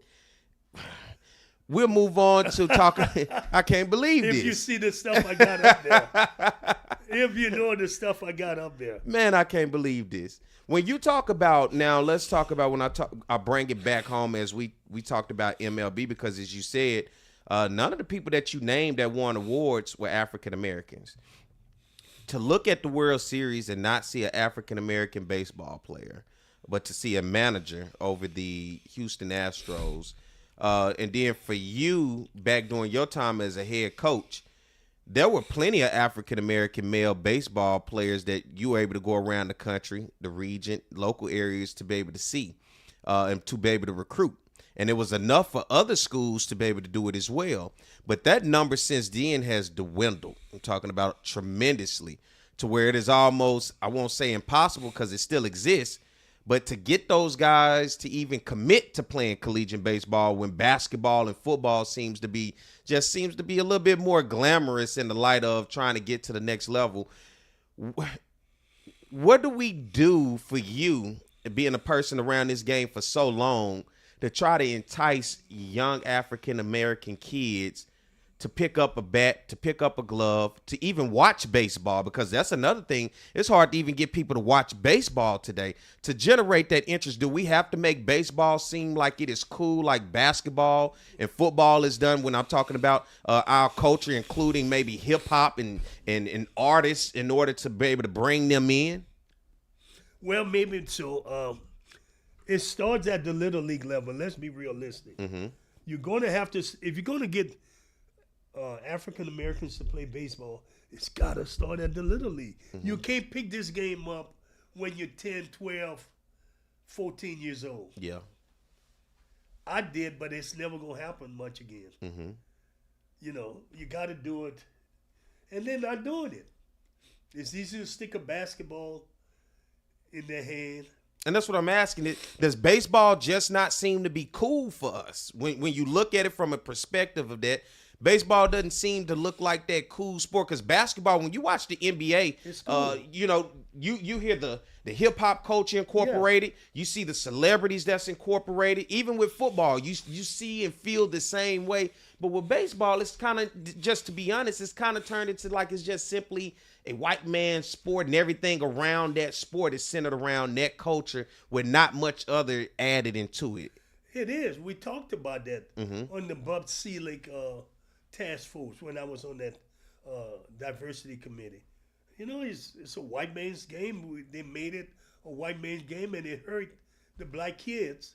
We'll move on to talking. I can't believe this. If you see the stuff I got up there. If you know the stuff I got up there. Man, I can't believe this. When you talk about, now let's talk about when I bring it back home as we talked about MLB, because as you said, none of the people that you named that won awards were African Americans. To look at the World Series and not see an African American baseball player, but to see a manager over the Houston Astros, and then for you back during your time as a head coach, there were plenty of African American male baseball players that you were able to go around the country, the region, local areas to be able to see and to be able to recruit. And it was enough for other schools to be able to do it as well. But that number since then has dwindled. I'm talking about tremendously, to where it is almost, I won't say impossible because it still exists, but to get those guys to even commit to playing collegiate baseball when basketball and football seems to be a little bit more glamorous in the light of trying to get to the next level. What do we do for you, being a person around this game for so long, to try to entice young African-American kids to pick up a bat, to pick up a glove, to even watch baseball? Because that's another thing. It's hard to even get people to watch baseball today. To generate that interest, do we have to make baseball seem like it is cool, like basketball and football is done? When I'm talking about our culture, including maybe hip-hop and artists, in order to be able to bring them in? Well, maybe so. It starts at the Little League level. Let's be realistic. Mm-hmm. You're going to have to, if you're going to get African Americans to play baseball, it's got to start at the Little League. Mm-hmm. You can't pick this game up when you're 10, 12, 14 years old. Yeah. I did, but it's never going to happen much again. Mm-hmm. You know, you got to do it. And they're not doing it. It's easy to stick a basketball in their hand. And that's what I'm asking. Does baseball just not seem to be cool for us? When you look at it from a perspective of that, baseball doesn't seem to look like that cool sport. Because basketball, when you watch the NBA, it's cool. You hear the hip hop culture incorporated. Yeah. You see the celebrities that's incorporated. Even with football, you see and feel the same way. But with baseball, it's kind of, just to be honest, it's kind of turned into like it's just simply a white man's sport, and everything around that sport is centered around that culture with not much other added into it. It is. We talked about that Mm-hmm. on the Bob Seelig task force when I was on that diversity committee. You know, it's a white man's game. They made it a white man's game, and it hurt the black kids,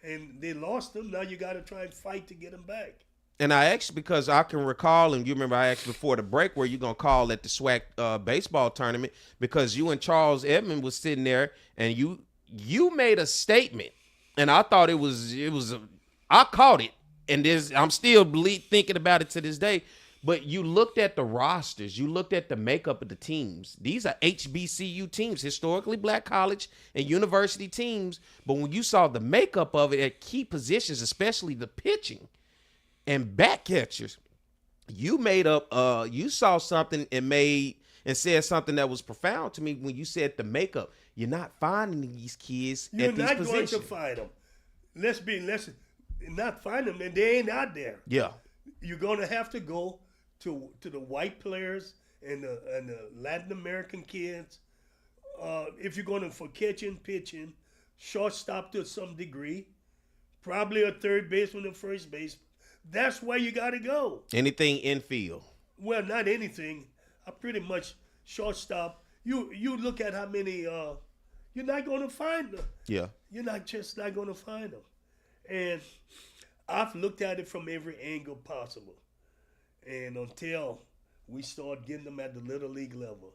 and they lost them. Now you got to try and fight to get them back. And I asked because I can recall, and you remember I asked before the break where you going to call at the SWAC baseball tournament, because you and Charles Edmond was sitting there, and you made a statement, and I thought I caught it, and I'm still thinking about it to this day. But you looked at the rosters, you looked at the makeup of the teams. These are HBCU teams, historically black college and university teams. But when you saw the makeup of it at key positions, especially the pitching and back catchers, you saw something and said something that was profound to me when you said the makeup. You're not finding these kids You're at these not positions. going to find them. Let's not find them, and they ain't out there. Yeah. You're going to have to go to the white players and the Latin American kids. If you're going for catching, pitching, shortstop to some degree, probably a third baseman and first base. That's where you got to go. Anything infield. Well, not anything. I pretty much shortstop. You look at how many. You're not going to find them. Yeah. You're not going to find them. And I've looked at it from every angle possible. And until we start getting them at the Little League level.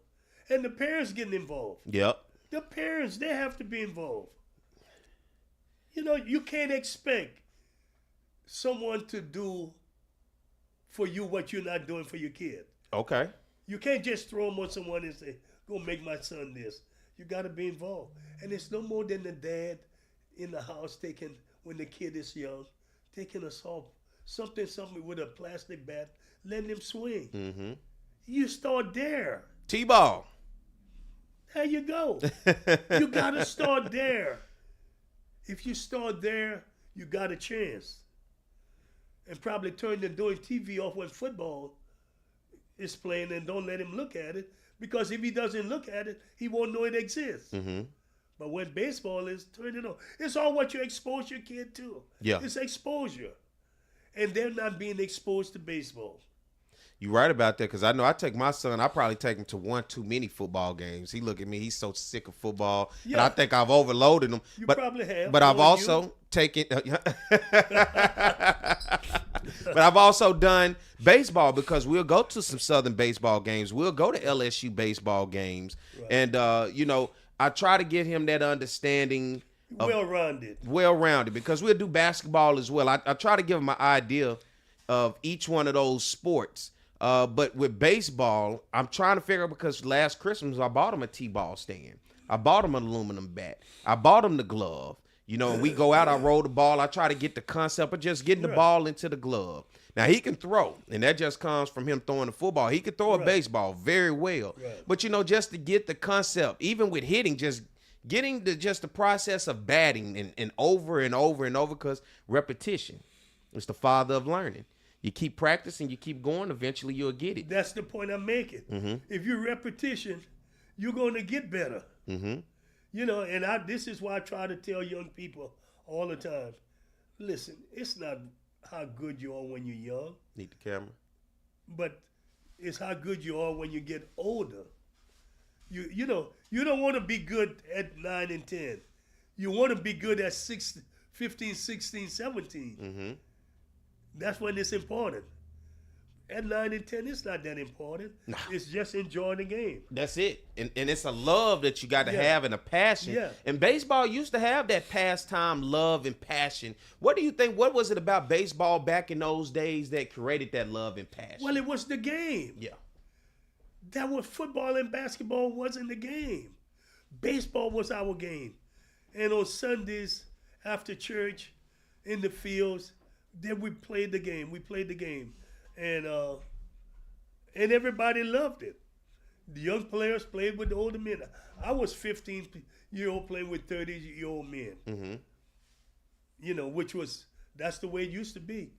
And the parents getting involved. Yep. The parents, they have to be involved. You know, you can't expect someone to do for you what you're not doing for your kid. Okay. You can't just throw them on someone and say, go make my son this. You got to be involved. And it's no more than the dad in the house when the kid is young, taking a something with a plastic bat, letting him swing. Mm-hmm. You start there. T-ball. There you go. You got to start there. If you start there, you got a chance. And probably turn the doing TV off when football is playing and don't let him look at it. Because if he doesn't look at it, he won't know it exists. Mm-hmm. But when baseball is, turn it on. It's all what you expose your kid to. Yeah. It's exposure. And they're not being exposed to baseball. You're right about that, because I know I take my son, I probably take him to one too many football games. He look at me, he's so sick of football. Yeah. And I think I've overloaded him. You probably have. But I've also taken but I've also done baseball, because we'll go to some Southern baseball games. We'll go to LSU baseball games. Right. And I try to get him that understanding Well-rounded. Because we'll do basketball as well. I try to give them an idea of each one of those sports. But with baseball, I'm trying to figure out, because last Christmas I bought them a T-ball stand. I bought them an aluminum bat. I bought them the glove. You know, and we go out, I roll the ball. I try to get the concept of just getting the ball into the glove. Now, he can throw, and that just comes from him throwing the football. He can throw a baseball very well. Right. But, you know, just to get the concept, even with hitting, just getting the process of batting and over and over and over, because repetition is the father of learning. You keep practicing, you keep going, eventually you'll get it. That's the point I'm making. Mm-hmm. If you repetition, you're going to get better. Mm-hmm. You know, and this is why I try to tell young people all the time, listen, it's not how good you are when you're young. Need the camera. But it's how good you are when you get older. You know, you don't want to be good at 9 and 10. You want to be good at 15, 16, 17. Mm-hmm. That's when it's important. At 9 and 10, it's not that important. Nah. It's just enjoying the game. That's it. And it's a love that you got to have and a passion. Yeah. And baseball used to have that pastime love and passion. What do you think? What was it about baseball back in those days that created that love and passion? Well, it was the game. Yeah. That was football and basketball wasn't the game. Baseball was our game. And on Sundays after church in the fields, then we played the game. And everybody loved it. The young players played with the older men. I was 15-year-old playing with 30-year-old men. Mm-hmm. You know, that's the way it used to be.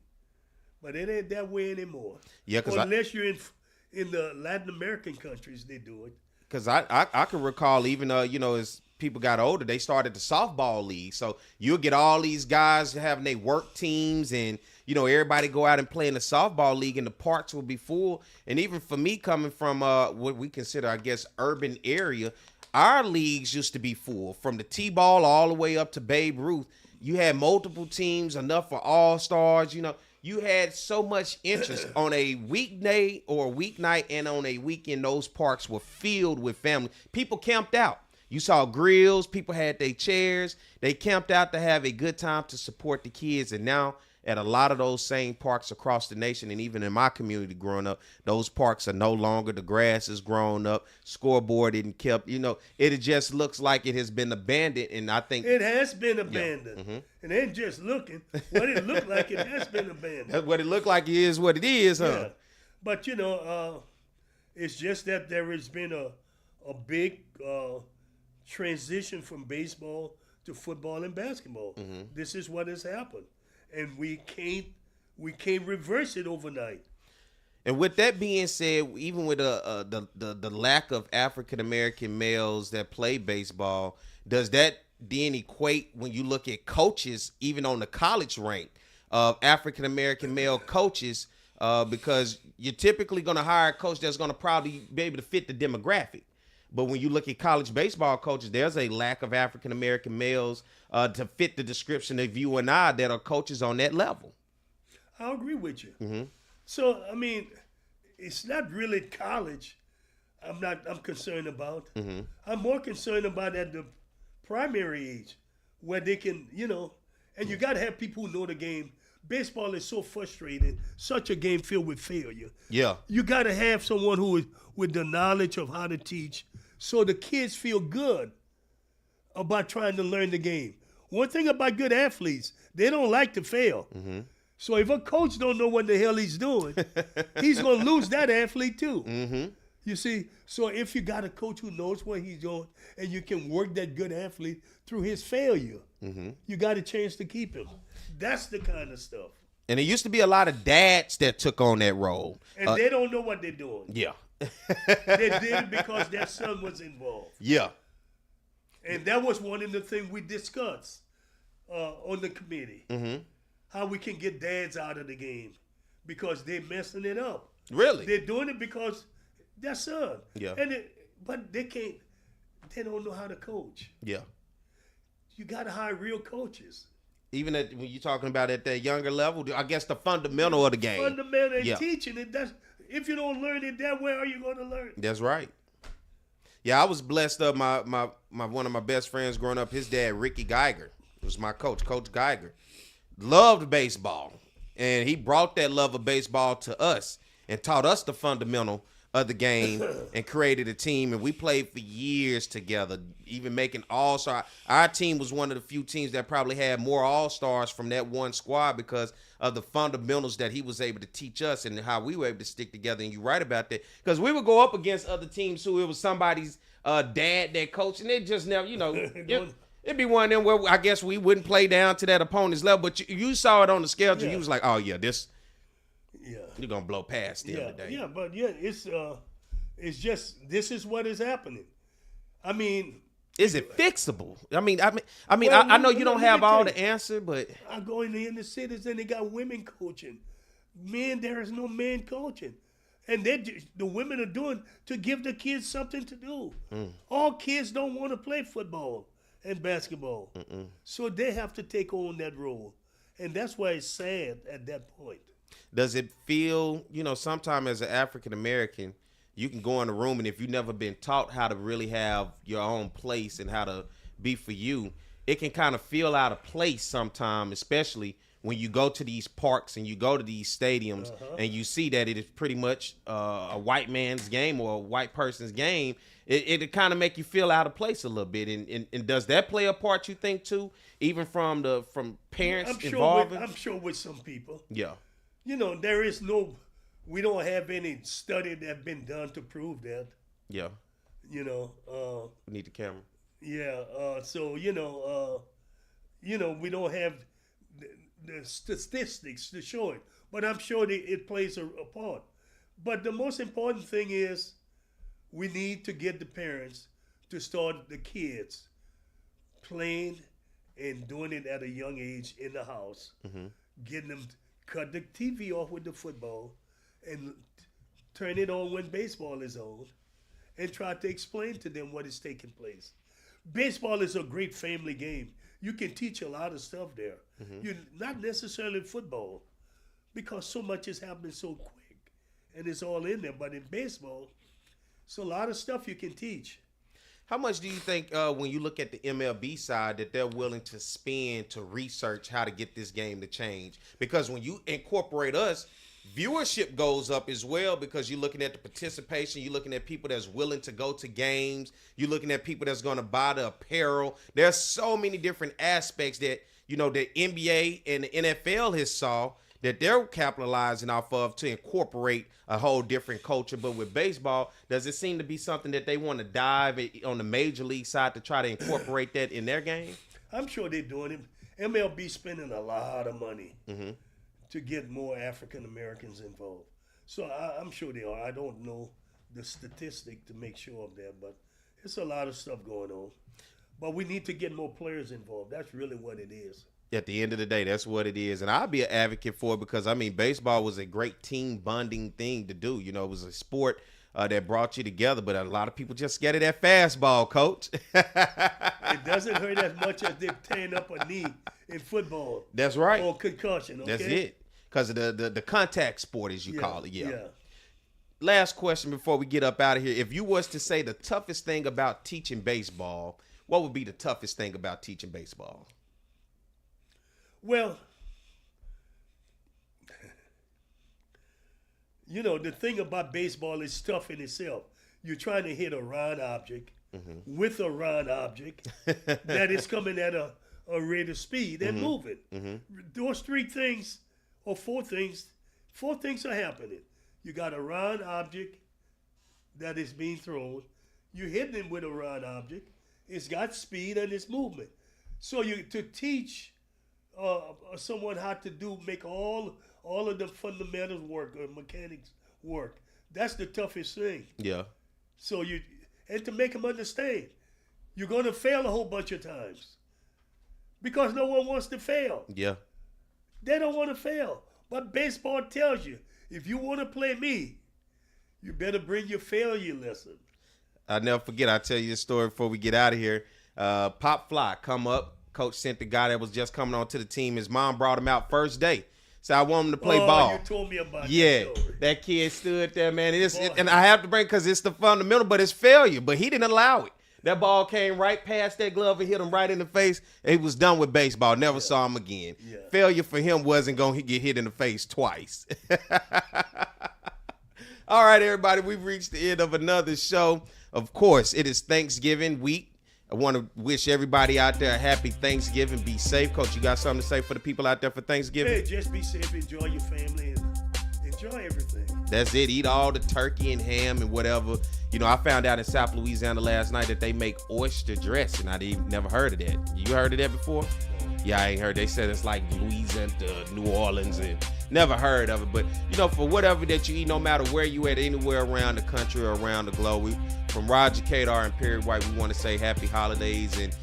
But it ain't that way anymore. Yeah, unless you're in the Latin American countries, they do it. Because I can recall, even you know, as people got older, they started the softball league. So you'll get all these guys having their work teams, and you know, everybody go out and play in the softball league, and the parks will be full. And even for me, coming from what we consider, I guess, urban area, our leagues used to be full, from the T-ball all the way up to Babe Ruth. You had multiple teams, enough for all-stars. You know, you had so much interest on a weekday or a weeknight, and on a weekend, those parks were filled with family. People camped out. You saw grills. People had their chairs. They camped out to have a good time to support the kids. And now, at a lot of those same parks across the nation, and even in my community growing up, those parks are no longer. The grass is grown up. Scoreboard isn't kept. You know, it just looks like it has been abandoned. And I think it has been abandoned. Yeah. Mm-hmm. And it ain't just looking. What it looked like, it has been abandoned. That's what it looked like. It is what it is, huh? Yeah. But, you know, it's just that there has been a big transition from baseball to football and basketball. Mm-hmm. This is what has happened. And we can't reverse it overnight. And with that being said, even with the lack of African American males that play baseball, does that then equate, when you look at coaches, even on the college rank of African American male coaches, because you're typically going to hire a coach that's going to probably be able to fit the demographic. But when you look at college baseball coaches, there's a lack of African American males to fit the description of you and I that are coaches on that level. I agree with you. Mm-hmm. So, I mean, it's not really college I'm concerned about. Mm-hmm. I'm more concerned about at the primary age, where they can, you know, and you got to have people who know the game. Baseball is so frustrating, such a game filled with failure. Yeah. You got to have someone who is with the knowledge of how to teach, so the kids feel good about trying to learn the game. One thing about good athletes, they don't like to fail. Mm-hmm. So if a coach don't know what the hell he's doing, he's going to lose that athlete too. Mm-hmm. You see, so if you got a coach who knows what he's doing, and you can work that good athlete through his failure, mm-hmm. you got a chance to keep him. That's the kind of stuff. And it used to be a lot of dads that took on that role. And they don't know what they're doing. Yeah. They did it because their son was involved. Yeah. And that was one of the things we discussed on the committee. Mm-hmm. How we can get dads out of the game because they're messing it up. Really? They're doing it because their son. Yeah. But they can't. They don't know how to coach. Yeah. You got to hire real coaches. Even when you're talking about at that younger level, I guess the fundamental of the game. Fundamental and teaching it. If you don't learn it that way, how are you going to learn? That's right. Yeah, I was blessed up. My one of my best friends growing up, his dad, Ricky Geiger, was my coach, Coach Geiger. Loved baseball. And he brought that love of baseball to us and taught us the fundamental of the game and created a team. And we played for years together, even making all-star. Our team was one of the few teams that probably had more all-stars from that one squad because of the fundamentals that he was able to teach us and how we were able to stick together. And you're right about that. Because we would go up against other teams who it was somebody's dad that coached, and they just never, it'd be one of them where I guess we wouldn't play down to that opponent's level. But you saw it on the schedule. Yeah. You was like, oh, yeah, Yeah. you're going to blow past them today. Yeah, but it's just this is what is happening. I mean, Is it fixable? I mean, Well, I know you don't let me have all tell the you. answer, but I go in the inner cities and they got women coaching. Men, there is no men coaching. And the women are doing to give the kids something to do. All kids don't want to play football and basketball. So they have to take on that role. And that's why it's sad at that point. does it feel, sometime as an African American, you can go in a room and if you've never been taught how to really have your own place and how to be for you, it can kind of feel out of place sometime, especially when you go to these parks and you go to these stadiums and you see that it is pretty much a white man's game or a white person's game. It kind of make you feel out of place a little bit. And does that play a part, you think, too, even from parents involved? I'm sure with some people. Yeah. There is we don't have any study that been done to prove that. Yeah. We need the camera. Yeah. So we don't have the statistics to show it, but I'm sure it plays a part. But the most important thing is we need to get the parents to start the kids playing and doing it at a young age in the house, getting them cut the TV off with the football and turn it on when baseball is on and try to explain to them what is taking place. Baseball is a great family game. You can teach a lot of stuff there. You're not necessarily football because so much is happening so quick and it's all in there. But in baseball, it's a lot of stuff you can teach. How much do you think when you look at the MLB side that they're willing to spend to research how to get this game to change? Because when you incorporate us, viewership goes up as well because you're looking at the participation. You're looking at people that's willing to go to games. You're looking at people that's going to buy the apparel. There's so many different aspects that, the NBA and the NFL has saw that they're capitalizing off of to incorporate a whole different culture. But with baseball, does it seem to be something that they want to dive on the major league side to try to incorporate that in their game? I'm sure they're doing it. MLB spending a lot of money to get more African Americans involved. So I'm sure they are. I don't know the statistic to make sure of that, but it's a lot of stuff going on. But we need to get more players involved. That's really what it is. At the end of the day, that's what it is. And I'll be an advocate for it because, baseball was a great team bonding thing to do. It was a sport that brought you together, but a lot of people just scared of that fastball, Coach. It doesn't hurt as much as they're tearing up a knee in football. That's right. Or concussion, okay? That's it. Because of the contact sport, as you call it. Yeah. Last question before we get up out of here. If you was to say the toughest thing about teaching baseball, what would be the toughest thing about teaching baseball? Well, the thing about baseball is tough in itself. You're trying to hit a round object with a round object that is coming at a rate of speed and moving. Those three things or four things are happening. You got a round object that is being thrown. You're hitting it with a round object. It's got speed and it's movement. So to teach someone how to make all of the fundamentals work or mechanics work, that's the toughest thing. Yeah. So and to make them understand, you're going to fail a whole bunch of times because no one wants to fail. Yeah. They don't want to fail. But baseball tells you, if you want to play me, you better bring your failure lesson. I'll never forget. I'll tell you this story before we get out of here. Pop Fly come up. Coach sent the guy that was just coming on to the team. His mom brought him out first day. So I want him to play Oh, ball. you told me about Yeah, that story. that kid stood there, man. Boy. And I have to bring because it's the fundamental, but it's failure. But he didn't allow it. That ball came right past that glove and hit him right in the face. And he was done with baseball. Never saw him again. Yeah. Failure for him wasn't going to get hit in the face twice. All right, everybody, we've reached the end of another show. Of course, it is Thanksgiving week. I want to wish everybody out there a happy Thanksgiving. Be safe. Coach, you got something to say for the people out there for Thanksgiving? Hey, just be safe, enjoy your family, and enjoy everything. That's it. Eat all the turkey and ham and whatever. You know, I found out in South Louisiana last night that they make oyster dressing. I never heard of that. You heard of that before? Yeah, I ain't heard. They said it's like Louisiana to New Orleans and never heard of it. But, you know, for whatever that you eat, no matter where you at, anywhere around the country or around the globe, from Roger, Cador, and Perry White, we want to say happy holidays and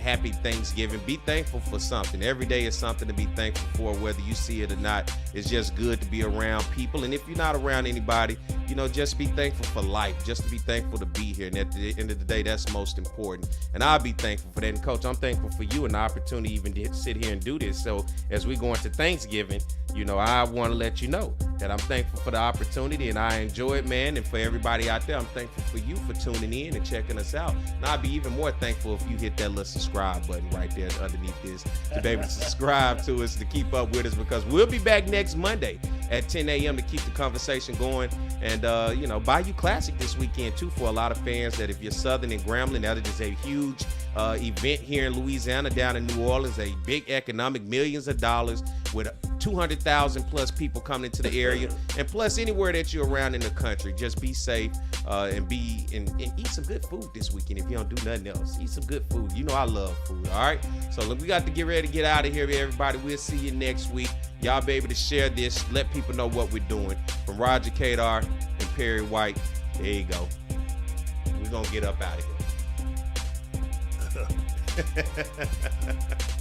happy Thanksgiving. Be thankful for something. Every day is something to be thankful for, whether you see it or not. It's just good to be around people. And if you're not around anybody, you know, just be thankful for life, just to be thankful to be here. And at the end of the day, that's most important. And I'll be thankful for that. And Coach, I'm thankful for you and the opportunity even to sit here and do this. So as we go into Thanksgiving, you know, I want to let you know that I'm thankful for the opportunity and I enjoy it, man. And for everybody out there, I'm thankful for you for tuning in and checking us out. And I'll be even more thankful if you hit that little subscribe button right there underneath this to be able to subscribe to us, to keep up with us, because we'll be back next Monday at 10 a.m. to keep the conversation going. And, you know, Bayou Classic this weekend, too, for a lot of fans that if you're Southern and Grambling, that is a huge event here in Louisiana, down in New Orleans, a big economic, millions of dollars with 200,000 plus people coming into the area. And plus anywhere that you're around in the country, just be safe and eat some good food this weekend. If you don't do nothing else, eat some good food. You know I love food. All right, so look, we got to get ready to get out of here, everybody. We'll see you next week. Y'all be able to share this, let people know what we're doing. From Roger, Cador, and Perry White, there you go. We're gonna get up out of here.